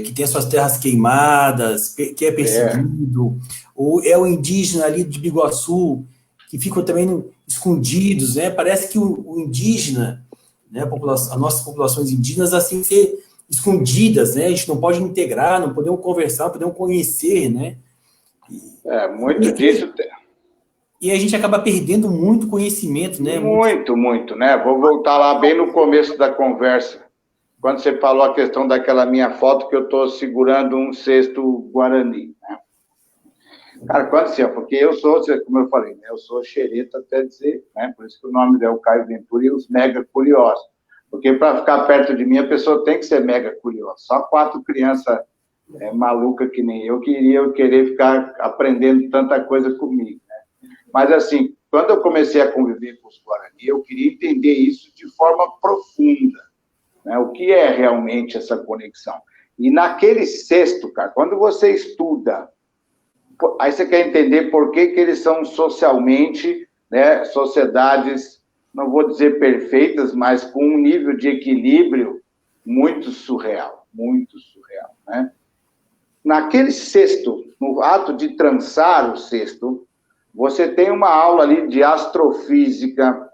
Que tem suas terras queimadas, que é perseguido, ou é o indígena ali de Biguaçu, que ficam também escondidos, né? Parece que o indígena, né, as nossas populações indígenas, assim, ser escondidas, né? A gente não pode integrar, não podemos conversar, não podemos conhecer, né? Muito disso... E a gente acaba perdendo muito conhecimento, né? Muito, muito, né? Vou voltar lá bem no começo da conversa, quando você falou a questão daquela minha foto que eu estou segurando um cesto Guarani, né? Cara, quando assim, porque eu sou, como eu falei, né, eu sou xereta até dizer, né? Por isso que o nome é o Caio Ventura e os mega curiosos. Porque para ficar perto de mim, a pessoa tem que ser mega curiosa. Só 4 crianças malucas que nem eu querer ficar aprendendo tanta coisa comigo, né? Mas assim, quando eu comecei a conviver com os Guarani, eu queria entender isso de forma profunda, né? O que é realmente essa conexão? E naquele cesto, cara, quando você estuda, aí você quer entender por que eles são socialmente, né, sociedades, não vou dizer perfeitas, mas com um nível de equilíbrio muito surreal, né? Naquele cesto, no ato de trançar o cesto, você tem uma aula ali de astrofísica,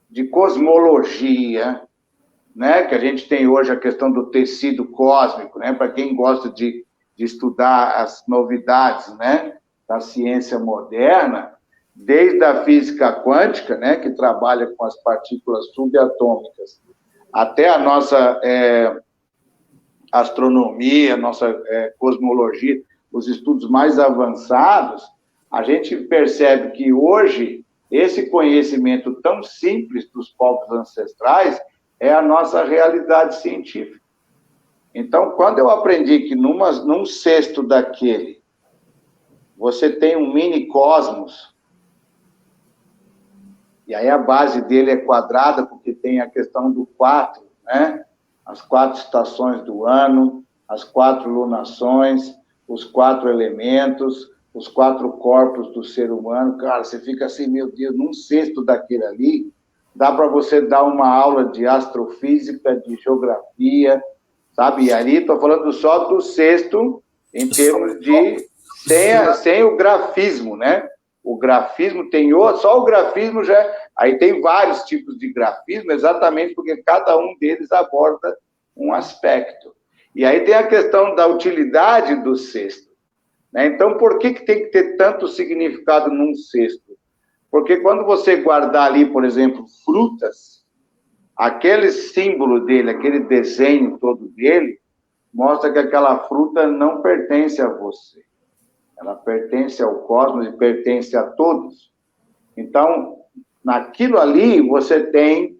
de cosmologia, né, que a gente tem hoje a questão do tecido cósmico, né, para quem gosta de estudar as novidades, né, da ciência moderna, desde a física quântica, né, que trabalha com as partículas subatômicas, até a nossa astronomia, nossa cosmologia, os estudos mais avançados, a gente percebe que hoje esse conhecimento tão simples dos povos ancestrais é a nossa realidade científica. Então, quando eu aprendi que num cesto daquele, você tem um mini cosmos, e aí a base dele é quadrada, porque tem a questão do 4, né? As 4 estações do ano, as 4 lunações, os 4 elementos, os 4 corpos do ser humano. Cara, você fica assim, meu Deus, num cesto daquele ali, dá para você dar uma aula de astrofísica, de geografia, sabe? E ali estou falando só do cesto, em termos de... sem o grafismo, né? O grafismo tem outro, só o grafismo já... Aí tem vários tipos de grafismo, exatamente porque cada um deles aborda um aspecto. E aí tem a questão da utilidade do cesto, né? Então, por que tem que ter tanto significado num cesto? Porque quando você guardar ali, por exemplo, frutas, aquele símbolo dele, aquele desenho todo dele, mostra que aquela fruta não pertence a você. Ela pertence ao cosmos e pertence a todos. Então, naquilo ali, você tem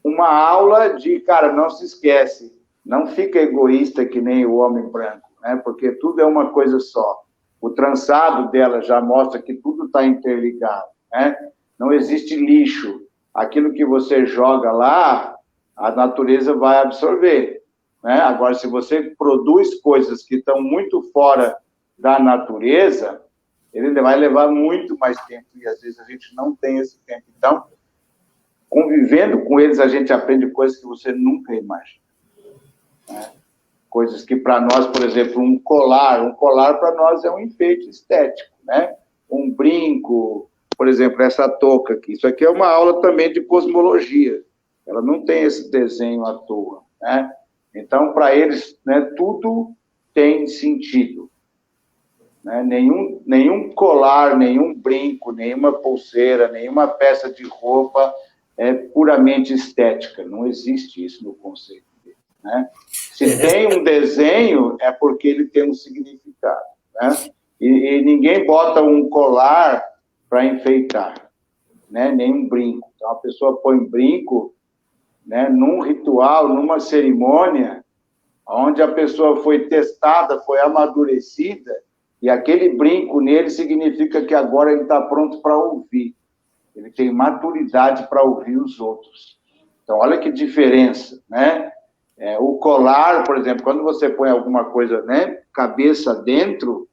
uma aula de, cara, não se esquece, não fica egoísta que nem o homem branco, né? Porque tudo é uma coisa só. O trançado dela já mostra que tudo está interligado, né? Não existe lixo. Aquilo que você joga lá, a natureza vai absorver, né? Agora, se você produz coisas que estão muito fora da natureza, ele vai levar muito mais tempo, e às vezes a gente não tem esse tempo. Então, convivendo com eles, a gente aprende coisas que você nunca imagina, né? Coisas que para nós, por exemplo, um colar para nós é um enfeite estético, né? Um brinco, por exemplo, essa touca aqui, isso aqui é uma aula também de cosmologia, ela não tem esse desenho à toa, né? Então, para eles, né, tudo tem sentido, né? Nenhum colar, nenhum brinco, nenhuma pulseira, nenhuma peça de roupa é puramente estética, não existe isso no conceito dele, né? Se tem um desenho, é porque ele tem um significado, né? E ninguém bota um colar para enfeitar, né? Nem um brinco. Então, a pessoa põe brinco, né, num ritual, numa cerimônia, onde a pessoa foi testada, foi amadurecida, e aquele brinco nele significa que agora ele está pronto para ouvir. Ele tem maturidade para ouvir os outros. Então, olha que diferença, né? O colar, por exemplo, quando você põe alguma coisa, né, cabeça dentro,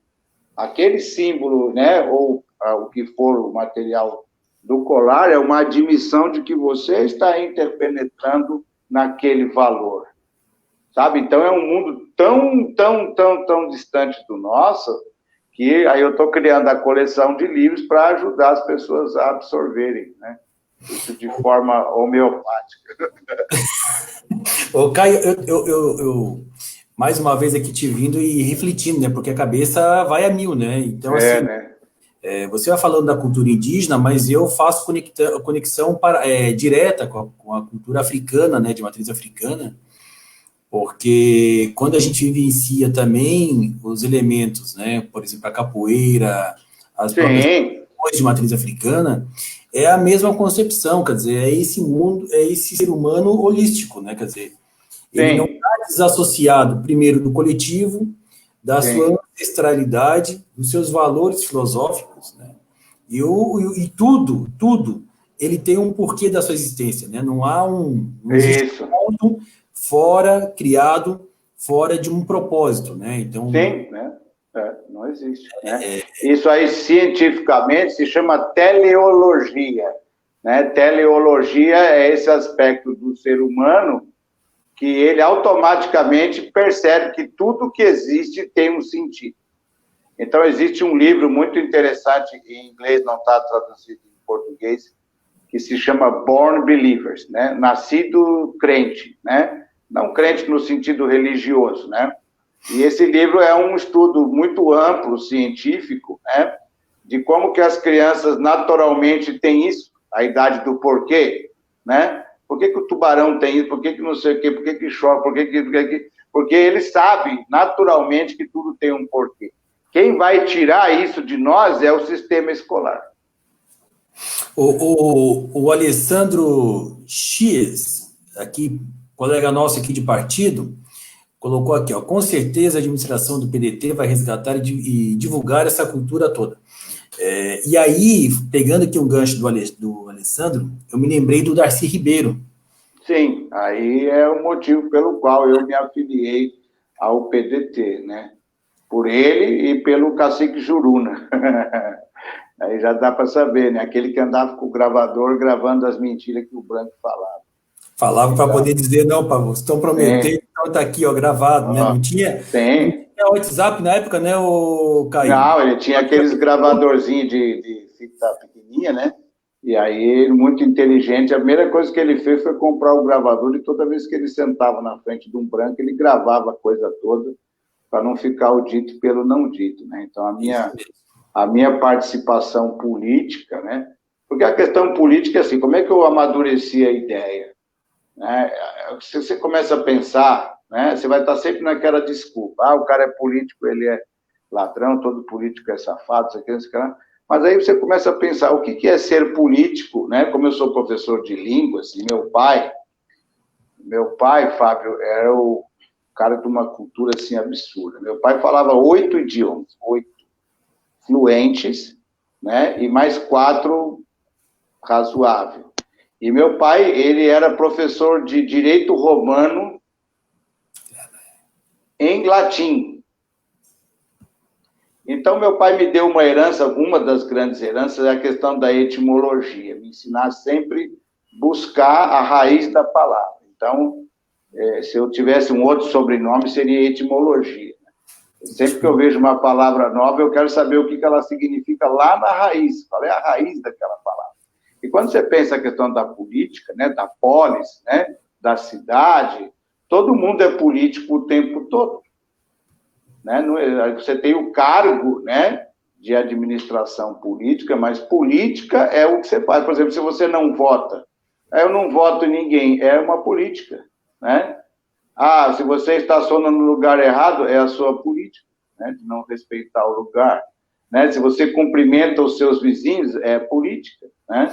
aquele símbolo, né, ou o que for o material do colar, é uma admissão de que você está interpenetrando naquele valor, sabe? Então, é um mundo tão distante do nosso, que aí eu estou criando a coleção de livros para ajudar as pessoas a absorverem, né? Isso de forma homeopática. Ô, Caio, eu mais uma vez aqui te vindo e refletindo, né? Porque a cabeça vai a mil, né? Então, assim, né? Você vai falando da cultura indígena, mas eu faço conexão direta com a cultura africana, né, de matriz africana, porque quando a gente vivencia também os elementos, né, por exemplo, a capoeira, as próprias Sim, coisas de matriz africana, é a mesma concepção, quer dizer, é esse mundo, é esse ser humano holístico, né, quer dizer, ele não sim, está desassociado, primeiro, do coletivo, da sim, sua ancestralidade, dos seus valores filosóficos, né, e tudo, ele tem um porquê da sua existência, né, não existe isso. um ponto fora, criado fora de um propósito, né, então... Sim, né? Não existe, né? Isso aí, cientificamente, se chama teleologia, né? Teleologia é esse aspecto do ser humano que ele automaticamente percebe que tudo que existe tem um sentido. Então, existe um livro muito interessante, em inglês não está traduzido em português, que se chama Born Believers, né? Nascido crente, né? Não crente no sentido religioso, né? E esse livro é um estudo muito amplo, científico, né? De como que as crianças naturalmente têm isso, a idade do porquê, né? Por que o tubarão tem isso? Por que não sei o quê? Por que chove? Porque ele sabe naturalmente que tudo tem um porquê. Quem vai tirar isso de nós é o sistema escolar. O Alessandro Chies, aqui, colega nosso aqui de partido, colocou aqui, ó, com certeza a administração do PDT vai resgatar e divulgar essa cultura toda. E aí, pegando aqui um gancho do Alessandro, eu me lembrei do Darcy Ribeiro. Sim, aí é o motivo pelo qual eu me afiliei ao PDT, né? Por ele e pelo cacique Juruna. Aí já dá para saber, né? Aquele que andava com o gravador gravando as mentiras que o Branco falava. Falava para Então, poder dizer, não, Pavô, estão prometendo, sim, então está aqui, ó, gravado, né? Não tem. tinha WhatsApp na época, né, o Caio? Não, ele tinha aqueles gravadorzinhos de fita pequenininha, né? E aí, ele, muito inteligente, a primeira coisa que ele fez foi comprar o gravador e toda vez que ele sentava na frente de um branco, ele gravava a coisa toda para não ficar o dito pelo não dito, né? Então, Isso mesmo. a minha participação política, né? Porque a questão política é assim, como é que eu amadureci a ideia? Né? Se você começa a pensar, né? Você vai estar sempre naquela desculpa. Ah, o cara é político, ele é ladrão, todo político é safado, isso aqui, isso aqui. Mas aí você começa a pensar, o que é ser político, né? Como eu sou professor de línguas, e meu pai, Fábio, era o cara de uma cultura assim absurda. Meu pai falava 8 idiomas, 8 fluentes, né? E mais 4 razoável. E meu pai, ele era professor de direito romano em latim. Então, meu pai me deu uma herança, uma das grandes heranças é a questão da etimologia, me ensinar sempre buscar a raiz da palavra. Então, se eu tivesse um outro sobrenome, seria etimologia. Sempre que eu vejo uma palavra nova, eu quero saber o que ela significa lá na raiz. Qual é a raiz daquela palavra? E quando você pensa a questão da política, né, da polis, né, da cidade, todo mundo é político o tempo todo. Né? Você tem o cargo, né, de administração política, mas política é o que você faz. Por exemplo, se você não vota, eu não voto em ninguém, é uma política. Né? Ah, se você estaciona no lugar errado, é a sua política, né, de não respeitar o lugar. Né? Se você cumprimenta os seus vizinhos, é política. Né?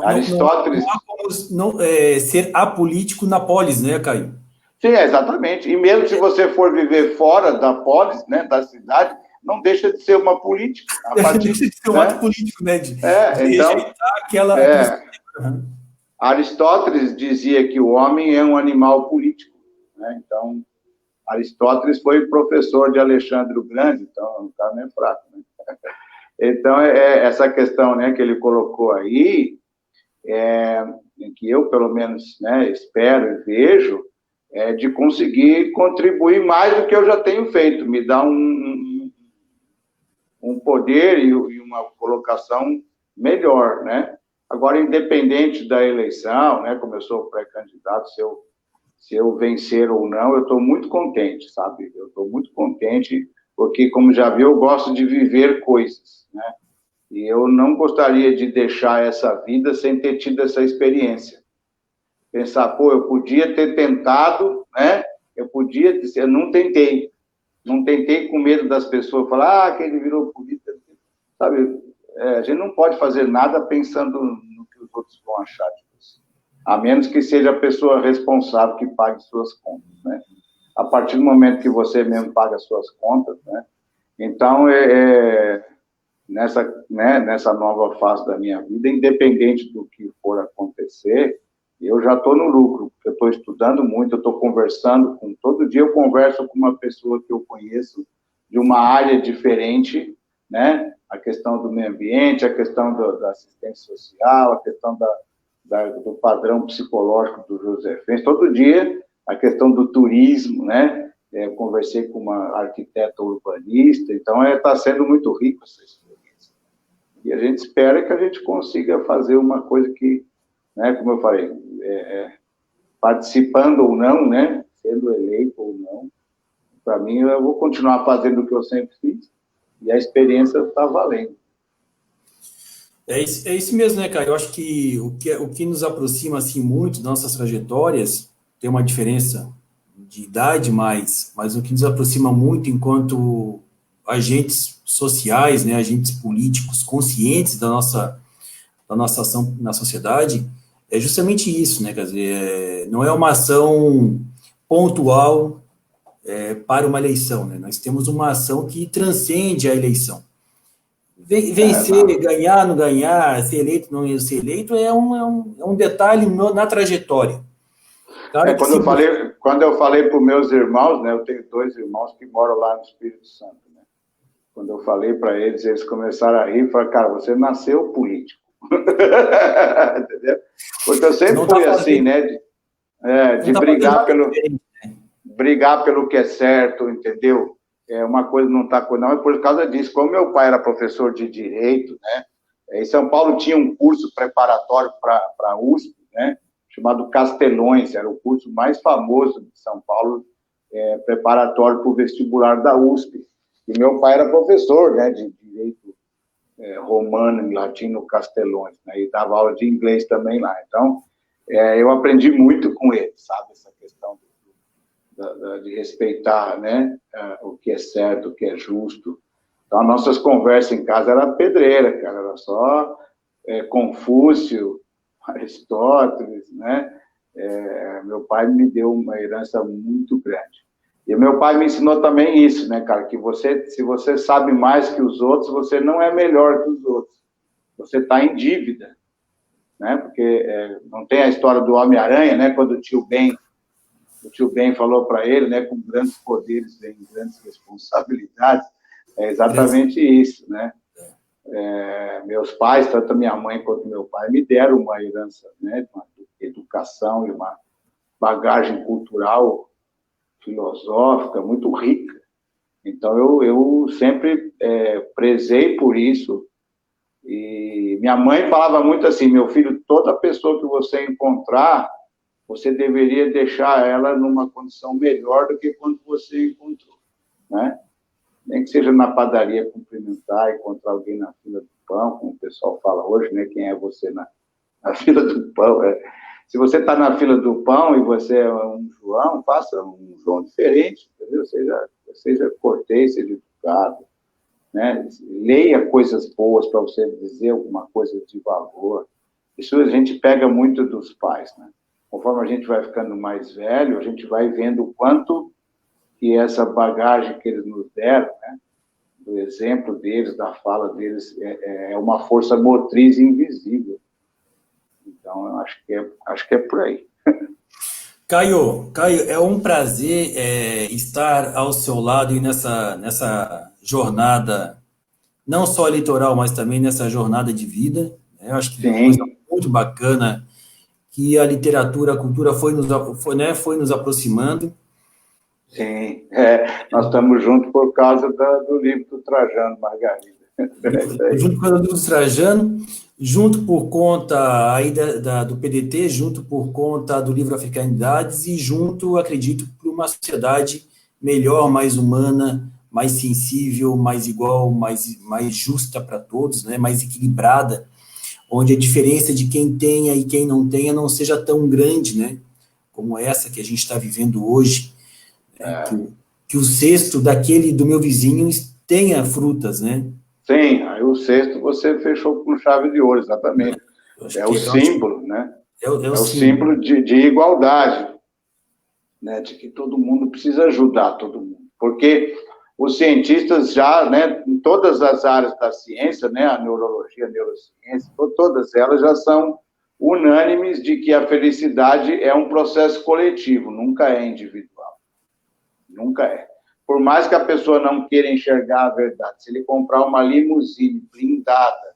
Aristóteles... Não há como ser apolítico na polis, né, Caio? Sim, exatamente. E mesmo se você for viver fora da polis, né, da cidade, não deixa de ser uma política. A partir, deixa de ser um né? ato político, né? De Então, rejeitar aquele... Aristóteles dizia que o homem é um animal político. Né? Então, Aristóteles foi professor de Alexandre o Grande, então não está nem fraco. Né? Então, essa questão, né, que ele colocou aí, que eu, pelo menos, né, espero e vejo, de conseguir contribuir mais do que eu já tenho feito, me dá um poder e uma colocação melhor, né? Agora, independente da eleição, né, como eu sou pré-candidato, se eu vencer ou não, eu estou muito contente, sabe? Eu estou muito contente, porque, como já viu, eu gosto de viver coisas, né? E eu não gostaria de deixar essa vida sem ter tido essa experiência. Pensar, pô, eu podia ter tentado, né? Eu não tentei. Não tentei com medo das pessoas falar, que ele virou político. Sabe, a gente não pode fazer nada pensando no que os outros vão achar de você. A menos que seja a pessoa responsável que pague suas contas, né? A partir do momento que você mesmo paga suas contas, né? Então, nessa nova fase da minha vida, independente do que for acontecer, eu já estou no lucro, porque eu estou estudando muito, eu estou conversando todo dia eu converso com uma pessoa que eu conheço de uma área diferente, né? A questão do meio ambiente, a questão da assistência social, a questão do padrão psicológico do José Fens, todo dia a questão do turismo, né? Eu conversei com uma arquiteta urbanista, então está sendo muito rico essa experiência. E a gente espera que a gente consiga fazer uma coisa que, né, como eu falei, participando ou não, né, sendo eleito ou não, para mim eu vou continuar fazendo o que eu sempre fiz, e a experiência está valendo. É isso mesmo, né, cara? Eu acho que o que nos aproxima, assim, muito das nossas trajetórias, tem uma diferença de idade, mas o que nos aproxima muito enquanto agentes sociais, né, agentes políticos conscientes da nossa ação na sociedade, é justamente isso, né, quer dizer, não é uma ação pontual para uma eleição, né? Nós temos uma ação que transcende a eleição. Vencer, ganhar, não ganhar, ser eleito, não ser eleito, é um detalhe na trajetória. Claro quando eu falei para os meus irmãos, né, eu tenho 2 irmãos que moram lá no Espírito Santo, né? Quando eu falei para eles começaram a rir e falaram, cara, você nasceu político. Entendeu? Porque eu sempre fui assim, né? De brigar pelo que é certo, entendeu? Uma coisa não está... Não, é por causa disso. Como meu pai era professor de Direito, né? Em São Paulo tinha um curso preparatório para a USP, né? Chamado Castelões, era o curso mais famoso de São Paulo, preparatório para o vestibular da USP. E meu pai era professor, né, de Direito Romano e Latino Castelões, né, e dava aula de inglês também lá. Então, eu aprendi muito com ele, sabe, essa questão de respeitar, né, o que é certo, o que é justo. Então, as nossas conversas em casa eram pedreira, cara, era só Confúcio, Aristóteles, né? Meu pai me deu uma herança muito grande. E meu pai me ensinou também isso, né, cara? Que se você sabe mais que os outros, você não é melhor que os outros. Você está em dívida, né? Porque não tem a história do Homem-Aranha, né? Quando o tio Ben falou para ele, né? Com grandes poderes vem grandes responsabilidades. É exatamente isso, né? Meus pais, tanto a minha mãe quanto meu pai, me deram uma herança, né, uma educação e uma bagagem cultural, filosófica muito rica. Então, eu sempre prezei por isso. E minha mãe falava muito assim, meu filho, toda pessoa que você encontrar, você deveria deixar ela numa condição melhor do que quando você encontrou, né? Nem que seja na padaria cumprimentar, encontrar alguém na fila do pão, como o pessoal fala hoje, né? Quem é você na fila do pão? Se você está na fila do pão e você é um João, faça um João diferente, entendeu? Seja cortês, seja educado, né? Leia coisas boas para você dizer alguma coisa de valor. Isso a gente pega muito dos pais, né? Conforme a gente vai ficando mais velho, a gente vai vendo o quanto que essa bagagem que eles nos deram, né, do exemplo deles, da fala deles, é uma força motriz invisível. Então, eu acho que é por aí. Caio, é um prazer estar ao seu lado e nessa jornada, não só eleitoral, mas também nessa jornada de vida. Né? Eu acho que é uma coisa muito bacana que a literatura, a cultura foi nos aproximando. Sim, nós estamos juntos por causa do livro do Trajano, Margarida. Junto com o livro do Trajano, junto por conta aí do PDT, junto por conta do livro Africanidades e junto, acredito, por uma sociedade melhor, mais humana, mais sensível, mais igual, mais justa para todos, né, mais equilibrada, onde a diferença de quem tenha e quem não tenha não seja tão grande, né, como essa que a gente está vivendo hoje, né, que o cesto daquele do meu vizinho tenha frutas, né? Sim, aí o cesto você fechou com chave de ouro, exatamente. É o símbolo, né? É o símbolo de igualdade, né? De que todo mundo precisa ajudar todo mundo. Porque os cientistas já, né, em todas as áreas da ciência, né, a neurologia, a neurociência, todas elas já são unânimes de que a felicidade é um processo coletivo, nunca é individual. Nunca é. Por mais que a pessoa não queira enxergar a verdade, se ele comprar uma limusine blindada,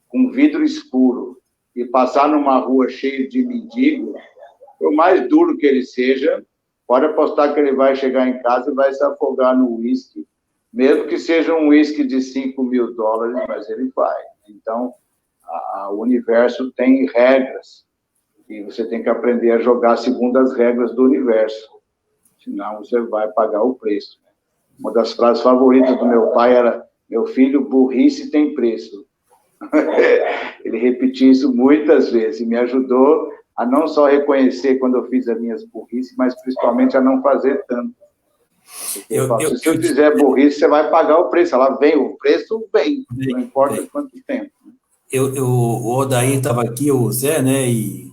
com vidro escuro, e passar numa rua cheia de mendigos, por mais duro que ele seja, pode apostar que ele vai chegar em casa e vai se afogar no uísque, mesmo que seja um uísque de $5.000, mas ele vai. Então, o universo tem regras, e você tem que aprender a jogar segundo as regras do universo, senão você vai pagar o preço. Uma das frases favoritas do meu pai era: meu filho, burrice tem preço. Ele repetia isso muitas vezes e me ajudou a não só reconhecer quando eu fiz as minhas burrices, mas principalmente a não fazer tanto. Se você fizer burrice, você vai pagar o preço. Ela vem, o preço vem, não importa quanto tempo. O Odair estava aqui, o Zé, né, e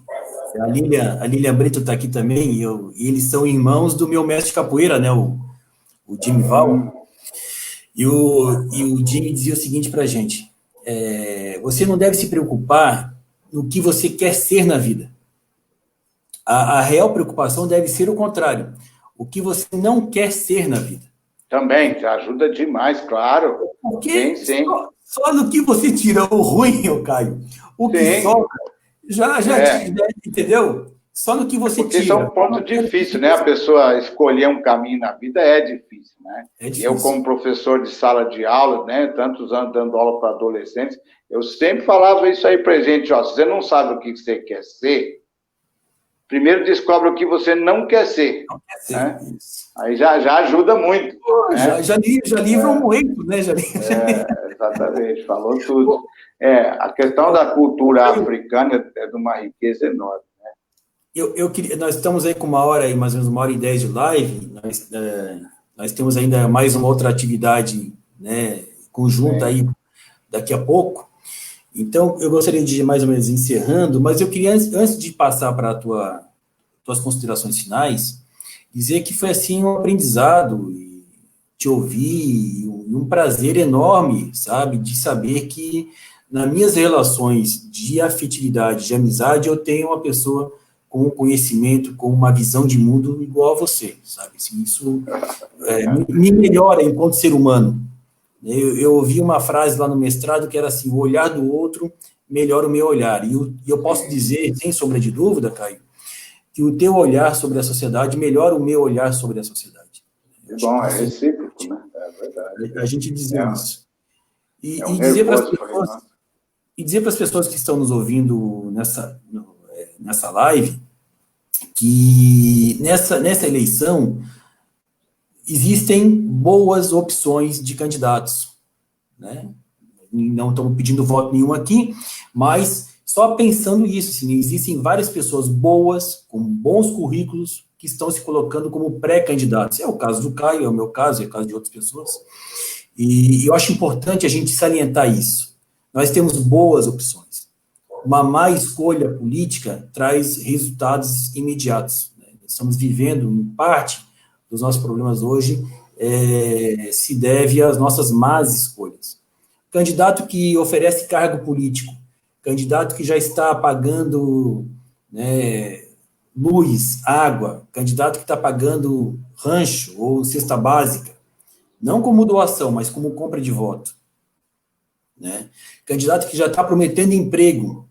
a Lilian Brito está aqui também, e eles são irmãos do meu mestre de capoeira, né, o Jimmy Val, e o Jimmy dizia o seguinte para a gente: você não deve se preocupar no que você quer ser na vida. A real preocupação deve ser o contrário, o que você não quer ser na vida. Também, te ajuda demais, claro. Porque só no que você tira o ruim, ô Caio, o que sobra, já entendeu? Só no que você porque tira. Porque isso é um ponto difícil, né? A pessoa escolher um caminho na vida é difícil, né? É difícil. Eu, como professor de sala de aula, né, tantos anos dando aula para adolescentes, eu sempre falava isso aí pra gente: ó, se você não sabe o que você quer ser, primeiro descobre o que você não quer ser. Não quer ser, né? isso. Aí já ajuda muito. Né? Já livra muito, né? Exatamente, falou tudo. A questão da cultura africana é de uma riqueza enorme. Né? Nós estamos aí com mais ou menos 1h10 de live, nós temos ainda mais uma outra atividade, né, conjunta aí daqui a pouco. Então, eu gostaria de ir mais ou menos encerrando, mas eu queria, antes de passar para tuas considerações finais, dizer que foi, assim, um aprendizado, e te ouvir, e um prazer enorme, sabe, de saber que nas minhas relações de afetividade, de amizade, eu tenho uma pessoa com um conhecimento, com uma visão de mundo igual a você, sabe, assim, isso me melhora enquanto ser humano. Eu ouvi uma frase lá no mestrado que era assim: o olhar do outro melhora o meu olhar. E eu posso dizer, sem sombra de dúvida, Caio, que o teu olhar sobre a sociedade melhora o meu olhar sobre a sociedade. Bom, é recíproco, né? É verdade. A gente dizer isso. E dizer para as pessoas que estão nos ouvindo nessa live que nessa eleição existem boas opções de candidatos, né? Não estamos pedindo voto nenhum aqui, mas só pensando isso, assim, existem várias pessoas boas, com bons currículos, que estão se colocando como pré-candidatos. É o caso do Caio, é o meu caso, é o caso de outras pessoas. E eu acho importante a gente salientar isso. Nós temos boas opções. Uma má escolha política traz resultados imediatos. Né? Estamos vivendo, em parte, dos nossos problemas hoje se deve às nossas más escolhas. Candidato que oferece cargo político, candidato que já está pagando, né, luz, água, candidato que está pagando rancho ou cesta básica, não como doação, mas como compra de voto. Né? Candidato que já está prometendo emprego,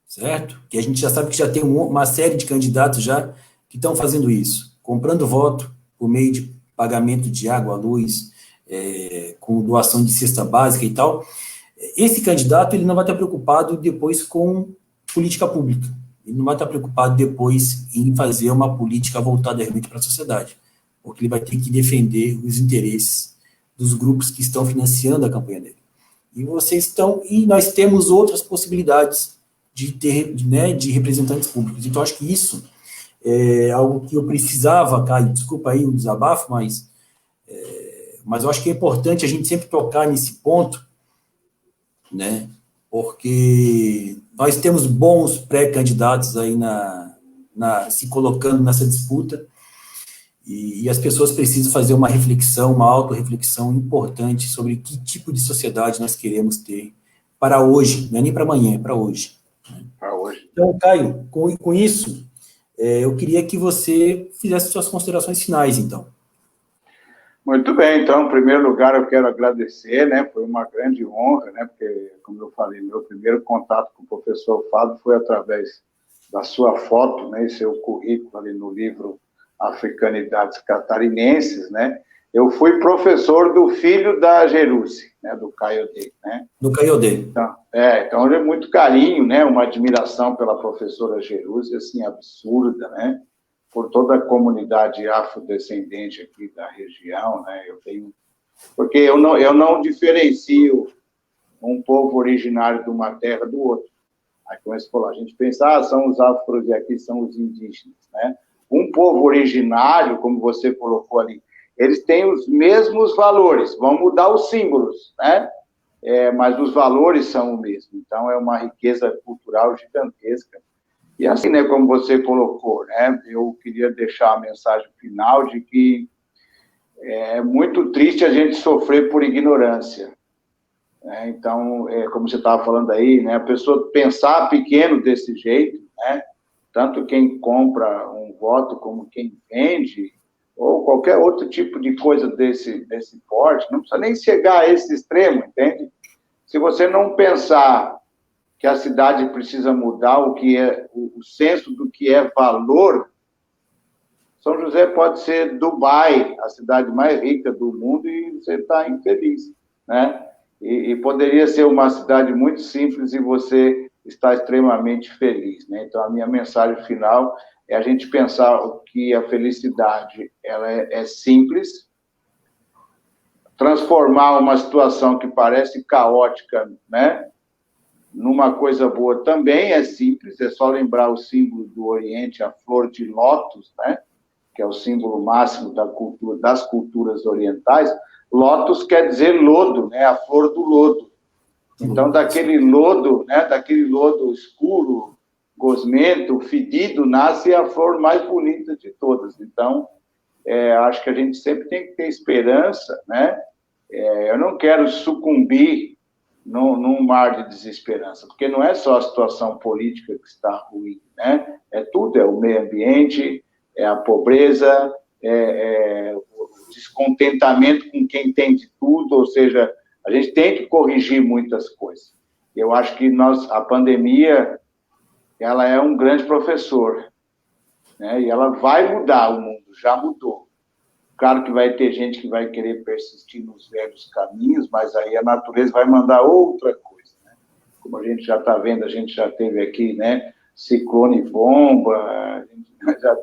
certo? Que a gente já sabe que já tem uma série de candidatos já que estão fazendo isso, comprando voto por meio de pagamento de água, luz, com doação de cesta básica e tal. Esse candidato, ele não vai estar preocupado depois com política pública. Ele não vai estar preocupado depois em fazer uma política voltada realmente para a sociedade, porque ele vai ter que defender os interesses dos grupos que estão financiando a campanha dele. E nós temos outras possibilidades de ter, né, de representantes públicos. Então, acho que isso é algo que eu precisava, Caio, desculpa aí o desabafo, mas eu acho que é importante a gente sempre tocar nesse ponto, né, porque nós temos bons pré-candidatos aí se colocando nessa disputa, e as pessoas precisam fazer uma reflexão, uma autorreflexão importante sobre que tipo de sociedade nós queremos ter para hoje, não é nem para amanhã, é para hoje. Para hoje. Então, Caio, com isso, eu queria que você fizesse suas considerações finais, então. Muito bem, então, em primeiro lugar, eu quero agradecer, né, foi uma grande honra, né, porque, como eu falei, meu primeiro contato com o professor Fábio foi através da sua foto, né, e seu currículo ali no livro Africanidades Catarinenses, né. Eu fui professor do filho da Jerusi, né, do Caiodê, né. Do Caiodê. Então é muito carinho, né, uma admiração pela professora Jerusi, assim, absurda, né, por toda a comunidade afrodescendente aqui da região, né, porque eu não diferencio um povo originário de uma terra do outro. Aí começa a falar, a gente pensa, são os afros e aqui são os indígenas, né? Um povo originário, como você colocou ali, eles têm os mesmos valores, vão mudar os símbolos, né? Mas os valores são o mesmo. Então, é uma riqueza cultural gigantesca. E assim, né, como você colocou, né, eu queria deixar a mensagem final de que é muito triste a gente sofrer por ignorância. Né? Então, como você estava falando aí, né, a pessoa pensar pequeno desse jeito, né, tanto quem compra um voto como quem vende, ou qualquer outro tipo de coisa desse porte, não precisa nem chegar a esse extremo, entende? Se você não pensar que a cidade precisa mudar o que é o senso do que é valor, São José pode ser Dubai, a cidade mais rica do mundo, e você está infeliz, né? E poderia ser uma cidade muito simples e você está extremamente feliz, né? Então, a minha mensagem final é a gente pensar que a felicidade ela é simples, transformar uma situação que parece caótica, né, numa coisa boa também é simples, é só lembrar o símbolo do Oriente, a flor de lótus, né, que é o símbolo máximo das culturas orientais. Lótus quer dizer lodo, né, a flor do lodo. Então, daquele lodo escuro, gosmento, fedido, nasce a flor mais bonita de todas. Então, acho que a gente sempre tem que ter esperança, né? Eu não quero sucumbir num mar de desesperança, porque não é só a situação política que está ruim, né? É tudo, é o meio ambiente, é a pobreza, o descontentamento com quem tem de tudo, ou seja, a gente tem que corrigir muitas coisas. Eu acho que a pandemia, ela é um grande professor, né? E ela vai mudar o mundo, já mudou. Claro que vai ter gente que vai querer persistir nos velhos caminhos, mas aí a natureza vai mandar outra coisa, né? Como a gente já está vendo, a gente já teve aqui, né, ciclone bomba, a gente já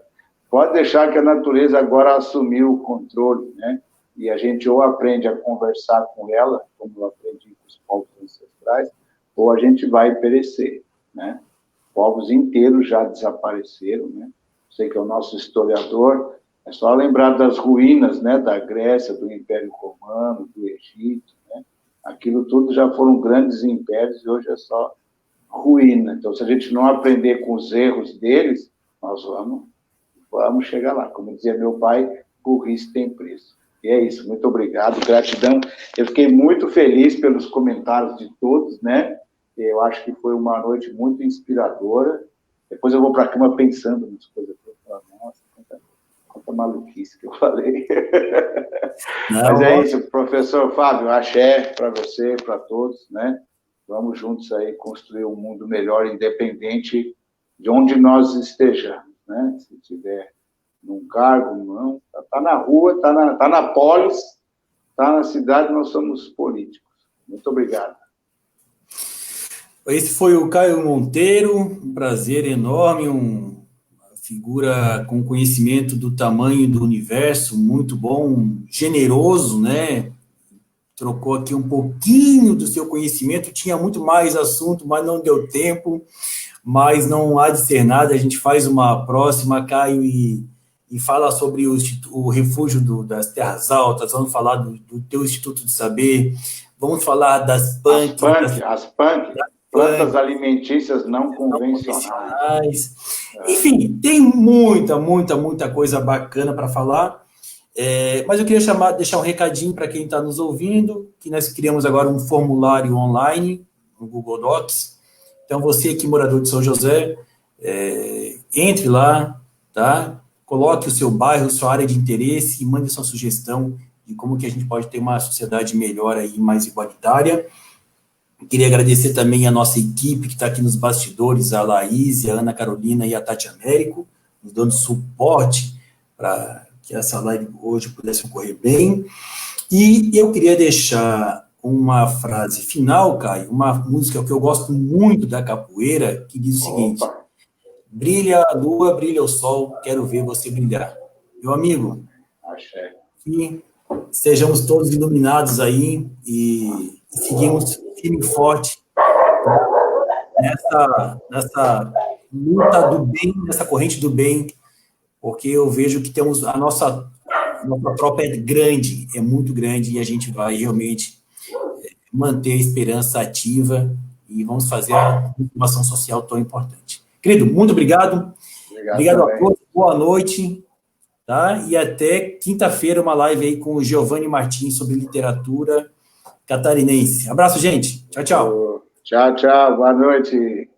pode deixar que a natureza agora assumiu o controle, né? E a gente ou aprende a conversar com ela, como eu aprendi com os povos ancestrais, ou a gente vai perecer, né? Povos inteiros já desapareceram, né? Sei que é o nosso historiador. É só lembrar das ruínas, né, da Grécia, do Império Romano, do Egito, né? Aquilo tudo já foram grandes impérios e hoje é só ruína. Então, se a gente não aprender com os erros deles, nós vamos chegar lá. Como dizia meu pai, burrice tem preço. E é isso, muito obrigado, gratidão. Eu fiquei muito feliz pelos comentários de todos, né? Eu acho que foi uma noite muito inspiradora. Depois eu vou para a cama pensando nas coisas. Nossa, quanta maluquice que eu falei. Mas é isso, professor Fábio, axé para você, para todos, né? Vamos juntos aí construir um mundo melhor, independente de onde nós estejamos, né? Se tiver num cargo, não, está na rua, está na polis, está na cidade, nós somos políticos. Muito obrigado. Esse foi o Caio Monteiro, um prazer enorme, uma figura com conhecimento do tamanho do universo, muito bom, generoso, né? trocou aqui um pouquinho do seu conhecimento, tinha muito mais assunto, mas não deu tempo, mas não há de ser nada, a gente faz uma próxima, Caio, e fala sobre o refúgio das Terras Altas, vamos falar do teu Instituto de Saber, vamos falar das PANC. As PANC, plantas alimentícias não convencionais. Enfim, tem muita coisa bacana para falar, mas eu queria deixar um recadinho para quem está nos ouvindo, que nós criamos agora um formulário online no Google Docs. Então, você aqui, morador de São José, entre lá, tá? Coloque o seu bairro, sua área de interesse e mande sua sugestão de como que a gente pode ter uma sociedade melhor aí, mais igualitária. Queria agradecer também a nossa equipe que está aqui nos bastidores, a Laís, a Ana Carolina e a Tati Américo, nos dando suporte para que essa live hoje pudesse ocorrer bem. E eu queria deixar uma frase final, Caio, uma música que eu gosto muito da capoeira, que diz o seguinte: brilha a lua, brilha o sol, quero ver você brilhar. Meu amigo, que sejamos todos iluminados aí e seguimos firme e forte nessa luta do bem, nessa corrente do bem, porque eu vejo que temos a nossa tropa é grande, é muito grande, e a gente vai realmente manter a esperança ativa e vamos fazer a transformação social tão importante. Querido, muito obrigado. Obrigado a todos, boa noite, tá? E até quinta-feira uma live aí com o Giovanni Martins sobre literatura catarinense. Abraço, gente. Tchau, tchau. Tchau, boa noite.